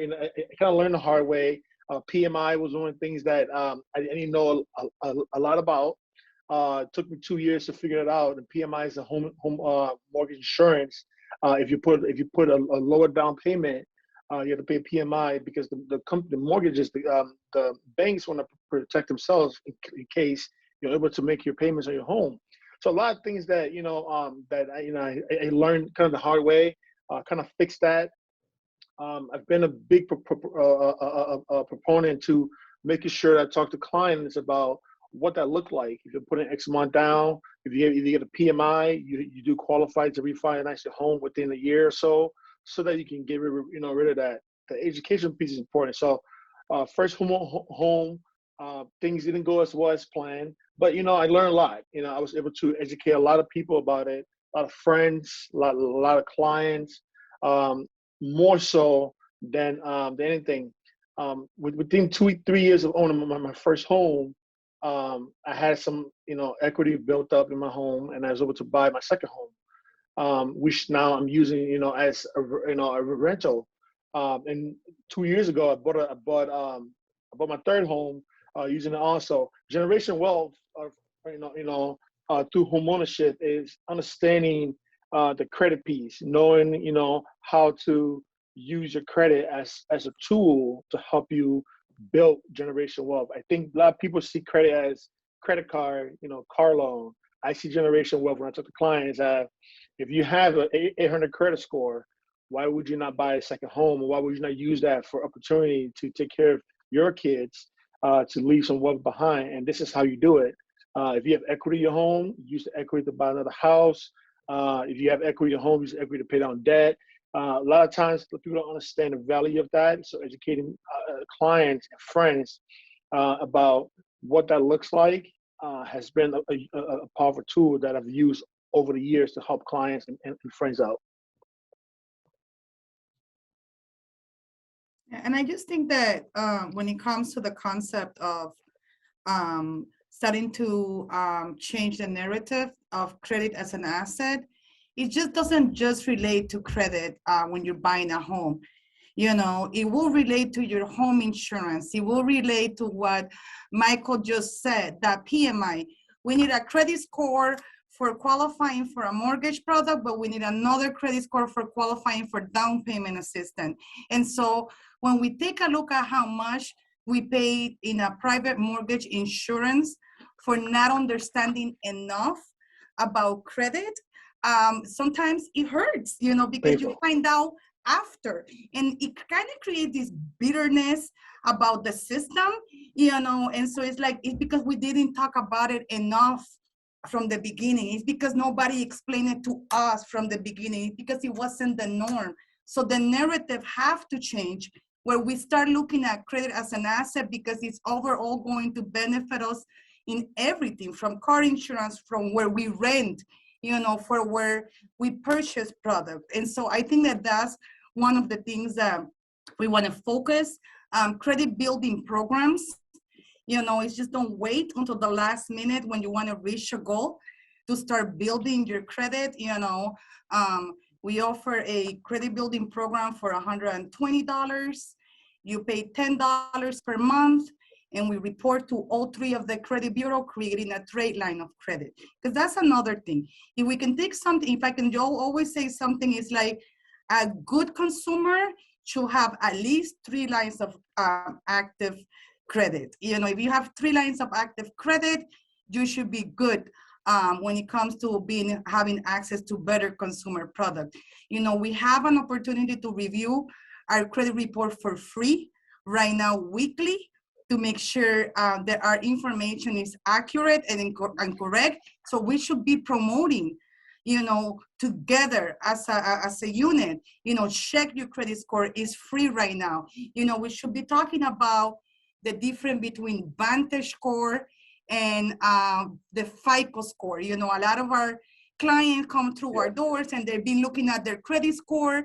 kind of learned the hard way. PMI was one of the things that I didn't know a lot about. It took me 2 years to figure it out. And PMI is a home mortgage insurance. If you put a lower down payment, you have to pay PMI because the mortgages, the banks want to protect themselves in case you're able to make your payments on your home. So a lot of things that I learned kind of the hard way, kind of fixed that. I've been a big proponent to making sure that I talk to clients about what that looked like. If you're putting X amount down, if you get a PMI, you do qualify to refinance your home within a year or so that you can get rid of that. The education piece is important. So first home, things didn't go as well as planned, but I learned a lot. I was able to educate a lot of people about it, a lot of friends, a lot of clients, more so than anything. Within 2-3 years of owning my first home, I had some equity built up in my home, and I was able to buy my second home, which now I'm using as a rental. And 2 years ago, I bought my third home, using it also. Generation wealth through home ownership is understanding the credit piece, knowing how to use your credit as a tool to help you build generational wealth. I think a lot of people see credit as credit card, car loan. I see generational wealth when I talk to clients. If you have an 800 credit score, why would you not buy a second home? Or why would you not use that for opportunity to take care of your kids, to leave some wealth behind? And this is how you do it. If you have equity in your home, use the equity to buy another house. If you have equity in home, use equity to pay down debt. A lot of times people don't understand the value of that. So educating clients and friends about what that looks like has been a powerful tool that I've used over the years to help clients and friends out. And I just think that when it comes to the concept of starting to change the narrative of credit as an asset, it just doesn't just relate to credit when you're buying a home. You know, it will relate to your home insurance. It will relate to what Michael just said, that PMI. We need a credit score for qualifying for a mortgage product, but we need another credit score for qualifying for down payment assistance. And so when we take a look at how much we pay in a private mortgage insurance for not understanding enough about credit, sometimes it hurts, you know, because you find out after, and it kind of creates this bitterness about the system, you know. And so it's like, it's because we didn't talk about it enough from the beginning. It's because nobody explained it to us from the beginning, because it wasn't the norm. So the narrative have to change, where we start looking at credit as an asset, because it's overall going to benefit us in everything, from car insurance, from where we rent, you know, for where we purchase product. And so I think that that's one of the things that we want to focus. Credit building programs, you know, it's just don't wait until the last minute when you want to reach a goal to start building your credit. You know, we offer a credit building program for $120. You pay $10 per month, and we report to all three of the credit bureau, creating a trade line of credit. Because that's another thing. If we can take something, if I can always say something, is like, a good consumer should have at least 3 lines of active credit. You know, if you have 3 lines of active credit, you should be good when it comes to having access to better consumer product. You know, we have an opportunity to review our credit report for free right now, weekly, to make sure that our information is accurate and correct. So we should be promoting, you know, together as a unit. You know, check your credit score is free right now. You know, we should be talking about the difference between Vantage score and the FICO score. You know, a lot of our clients come through our doors and they've been looking at their credit score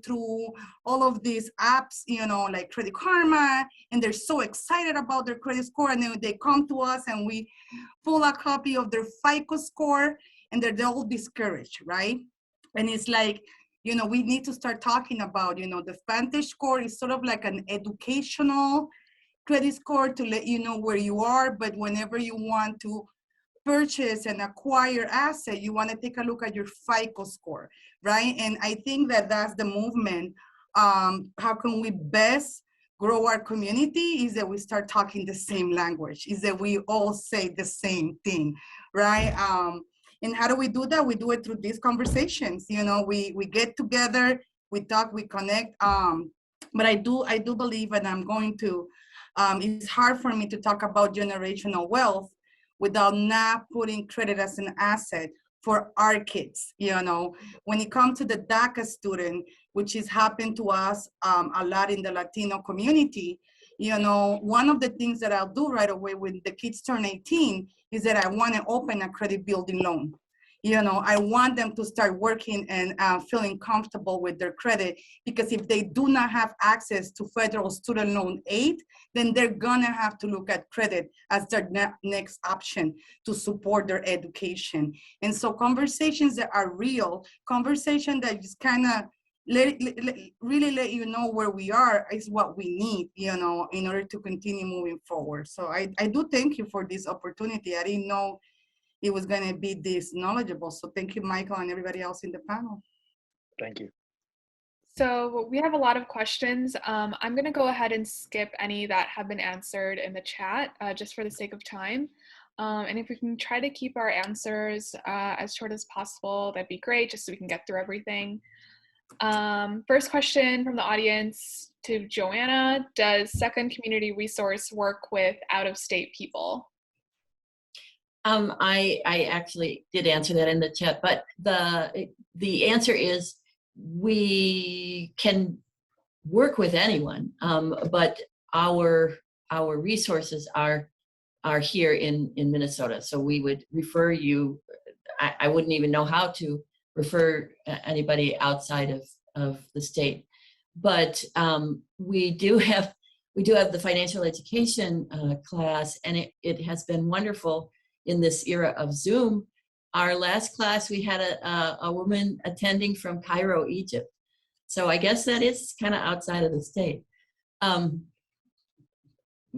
through all of these apps, you know, like Credit Karma, and they're so excited about their credit score, and then they come to us and we pull a copy of their FICO score, and they're all discouraged, right? And it's like, you know, we need to start talking about, you know, the Vantage score is sort of like an educational credit score to let you know where you are, but whenever you want to purchase and acquire asset, you want to take a look at your FICO score, right? And I think that that's the movement. How can we best grow our community is that we start talking the same language, is that we all say the same thing, right? And how do we do that? We do it through these conversations. You know, we get together, we talk, we connect. But I do believe, and I'm going to, it's hard for me to talk about generational wealth without not putting credit as an asset for our kids. You know, when it comes to the DACA student, which is happened to us a lot in the Latino community, you know, one of the things that I'll do right away when the kids turn 18 is that I want to open a credit building loan. You know, I want them to start working and feeling comfortable with their credit, because if they do not have access to federal student loan aid, then they're gonna have to look at credit as their next option to support their education. And so conversations that are real, conversation that just kind of really let you know where we are is what we need, you know, in order to continue moving forward. So I do thank you for this opportunity. I didn't know it was going to be this knowledgeable. So thank you, Michael, and everybody else in the panel. Thank you. So we have a lot of questions. I'm going to go ahead and skip any that have been answered in the chat just for the sake of time. And if we can try to keep our answers as short as possible, that'd be great, just so we can get through everything. First question from the audience to Johanna: does Sakan Community Resource work with out-of-state people? I actually did answer that in the chat, but the answer is we can work with anyone, but our resources are here in Minnesota. So we would refer you. I wouldn't even know how to refer anybody outside of the state, but we do have the financial education class, and it has been wonderful in this era of Zoom. Our last class, we had a woman attending from Cairo, Egypt. So I guess that is kind of outside of the state.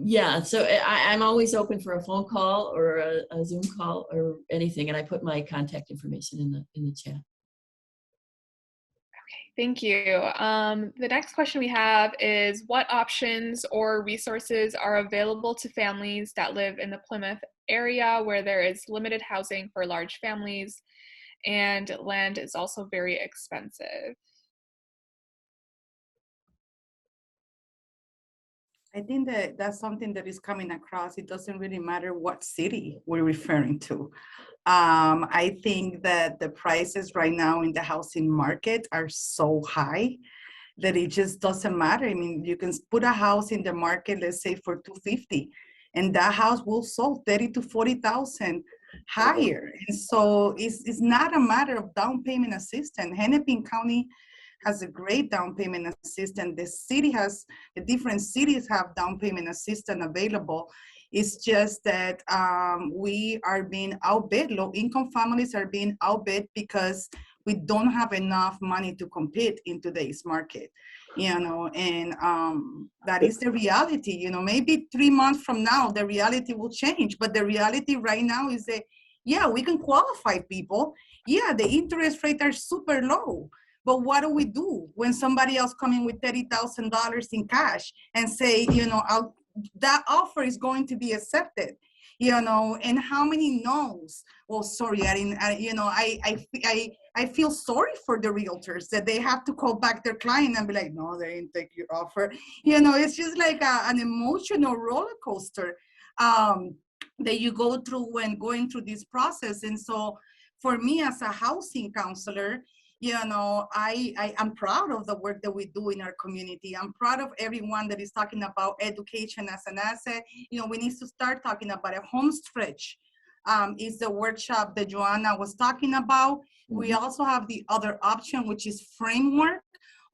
Yeah, so I'm always open for a phone call or a Zoom call or anything, and I put my contact information in the chat. Thank you. The next question we have is, what options or resources are available to families that live in the Plymouth area where there is limited housing for large families and land is also very expensive? I think that that's something that is coming across. It doesn't really matter what city we're referring to. I think that the prices right now in the housing market are so high that it just doesn't matter. I mean, you can put a house in the market, let's say for $250,000, and that house will sell 30 to 40,000 higher. And so it's not a matter of down payment assistance. Hennepin County has a great down payment assistance. The different cities have down payment assistance available. It's just that we are being outbid. Low income families are being outbid because we don't have enough money to compete in today's market, and that is the reality. Maybe 3 months from now, the reality will change, but the reality right now is that, yeah, we can qualify people. Yeah, the interest rates are super low. But what do we do when somebody else come in with $30,000 in cash and say, that offer is going to be accepted, and how many no's? Well, sorry, I feel sorry for the realtors that they have to call back their client and be like, no, they didn't take your offer. It's just like an emotional roller coaster that you go through when going through this process. And so for me as a housing counselor, I'm proud of the work that we do in our community. I'm proud of everyone that is talking about education as an asset. We need to start talking about a home stretch. Is the workshop that Johanna was talking about. We also have the other option, which is framework.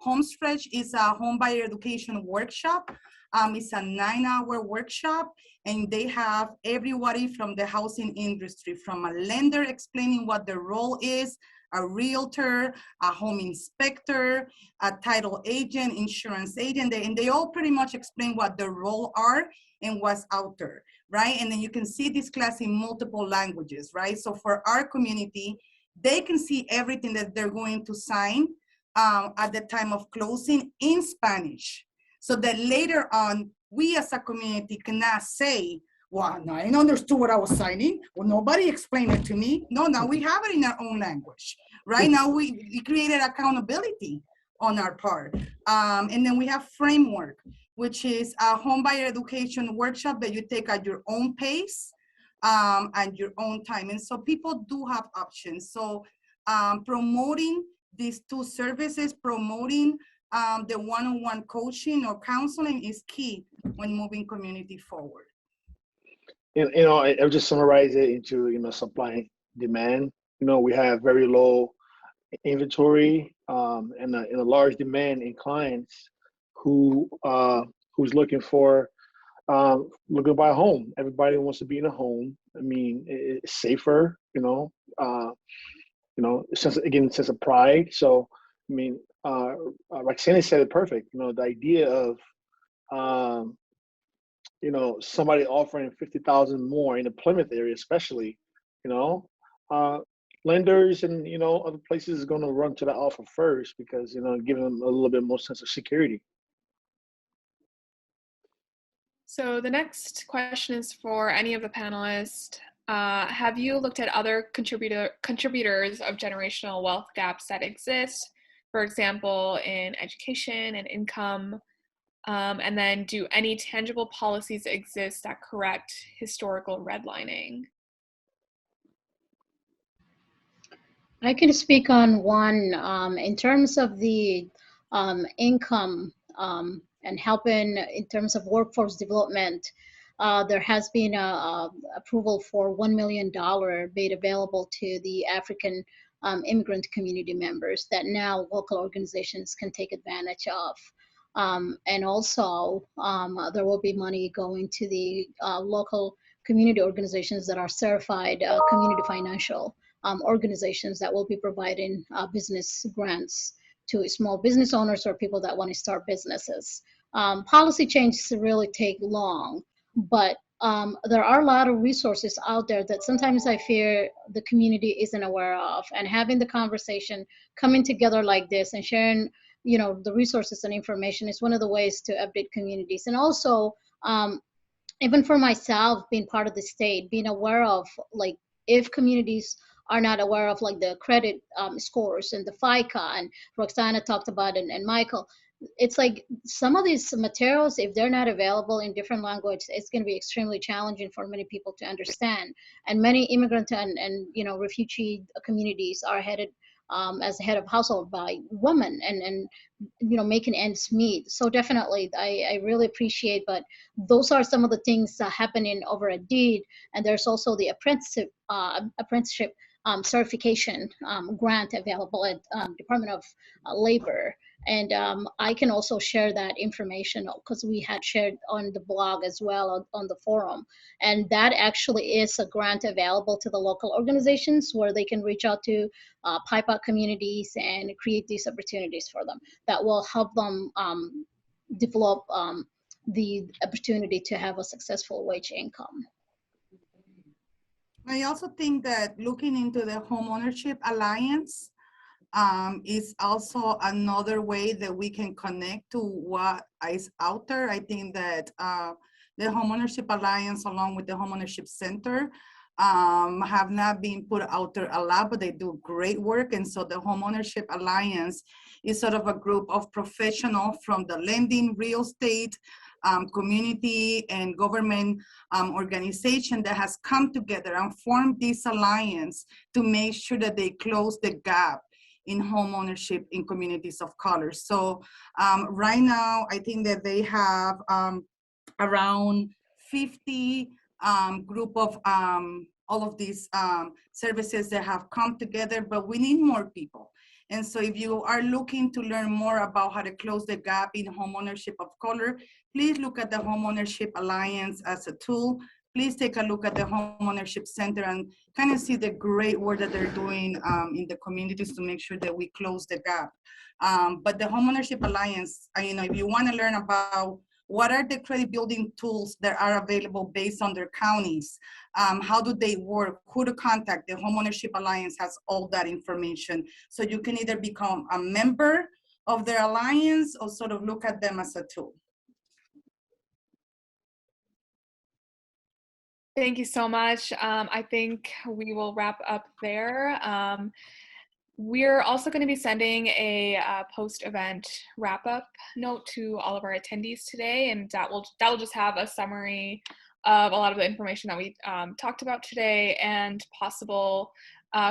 Home stretch is a home buyer education workshop. It's a 9-hour workshop, and they have everybody from the housing industry, from a lender explaining what their role is, a realtor, a home inspector, a title agent, insurance agent, and they all pretty much explain what their role are and what's out there, right? And then you can see this class in multiple languages, right? So for our community, they can see everything that they're going to sign at the time of closing in Spanish, so that later on, we as a community cannot say, well, no, I didn't understand what I was signing. Well, nobody explained it to me. No, now we have it in our own language. Right now, we created accountability on our part. And then we have framework, which is a home buyer education workshop that you take at your own pace and your own time. And so people do have options. So promoting these two services, promoting the one-on-one coaching or counseling is key when moving community forward. I'll just summarize it into, supply and demand. We have very low inventory and a large demand in clients who's looking to buy a home. Everybody wants to be in a home. I mean, it's safer, sense of pride. So, I mean, Roxanny said it perfect. The idea of somebody offering 50,000 more in the Plymouth area, especially, lenders and, other places is going to run to that offer first because, give them a little bit more sense of security. So the next question is for any of the panelists. Have you looked at other contributors of generational wealth gaps that exist, for example, in education and income? And then do any tangible policies exist that correct historical redlining? I can speak on one in terms of the income and helping in terms of workforce development. There has been a approval for $1 million made available to the African immigrant community members that now local organizations can take advantage of. And also, there will be money going to the local community organizations that are certified community financial organizations that will be providing business grants to small business owners or people that want to start businesses. Policy changes really take long, but there are a lot of resources out there that sometimes I fear the community isn't aware of. And having the conversation, coming together like this and sharing, you know, the resources and information is one of the ways to update communities. And also, even for myself, being part of the state, being aware of, like, if communities are not aware of like the credit scores and the FICA, and Roxanna talked about it, and Michael, it's like some of these materials, if they're not available in different languages, it's going to be extremely challenging for many people to understand. And many immigrant and you know, refugee communities are headed as the head of household by women, and you know, making ends meet. So definitely, I really appreciate, but those are some of the things happening over a deed. And there's also the apprenticeship certification grant available at Department of Labor. And I can also share that information because we had shared on the blog as well on the forum. And that actually is a grant available to the local organizations where they can reach out to pipe out communities and create these opportunities for them that will help them develop the opportunity to have a successful wage income. I also think that looking into the Homeownership Alliance is also another way that we can connect to what is out there. I think that the Homeownership Alliance, along with the Homeownership Center, have not been put out there a lot, but they do great work. And so the Homeownership Alliance is sort of a group of professionals from the lending, real estate, community and government organization that has come together and formed this alliance to make sure that they close the gap in home ownership in communities of color. So right now, I think that they have around 50 group of all of these services that have come together, but we need more people. And so if you are looking to learn more about how to close the gap in homeownership of color, please look at the Homeownership Alliance as a tool. Please take a look at the Homeownership Center and kind of see the great work that they're doing in the communities to make sure that we close the gap. But the Homeownership Alliance, you know, if you want to learn about what are the credit building tools that are available based on their counties, how do they work, who to contact, the Homeownership Alliance has all that information. So you can either become a member of their alliance or sort of look at them as a tool. Thank you so much. I think we will wrap up there. We're also going to be sending a post-event wrap-up note to all of our attendees today, and that will just have a summary of a lot of the information that we talked about today and possible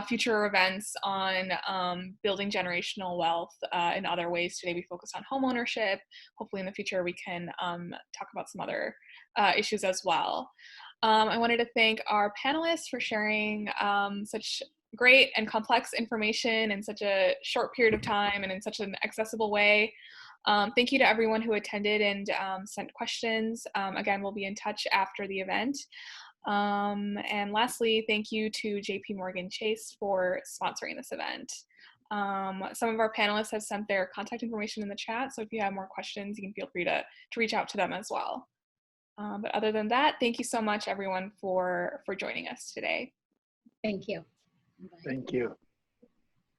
future events on building generational wealth in other ways. Today we focused on home ownership. Hopefully in the future we can talk about some other issues as well. I wanted to thank our panelists for sharing such great and complex information in such a short period of time and in such an accessible way. Thank you to everyone who attended and sent questions. Again, we'll be in touch after the event. And lastly, thank you to JP Morgan Chase for sponsoring this event. Some of our panelists have sent their contact information in the chat, so if you have more questions, you can feel free to reach out to them as well. But other than that, thank you so much, everyone, for joining us today. Thank you. Thank you.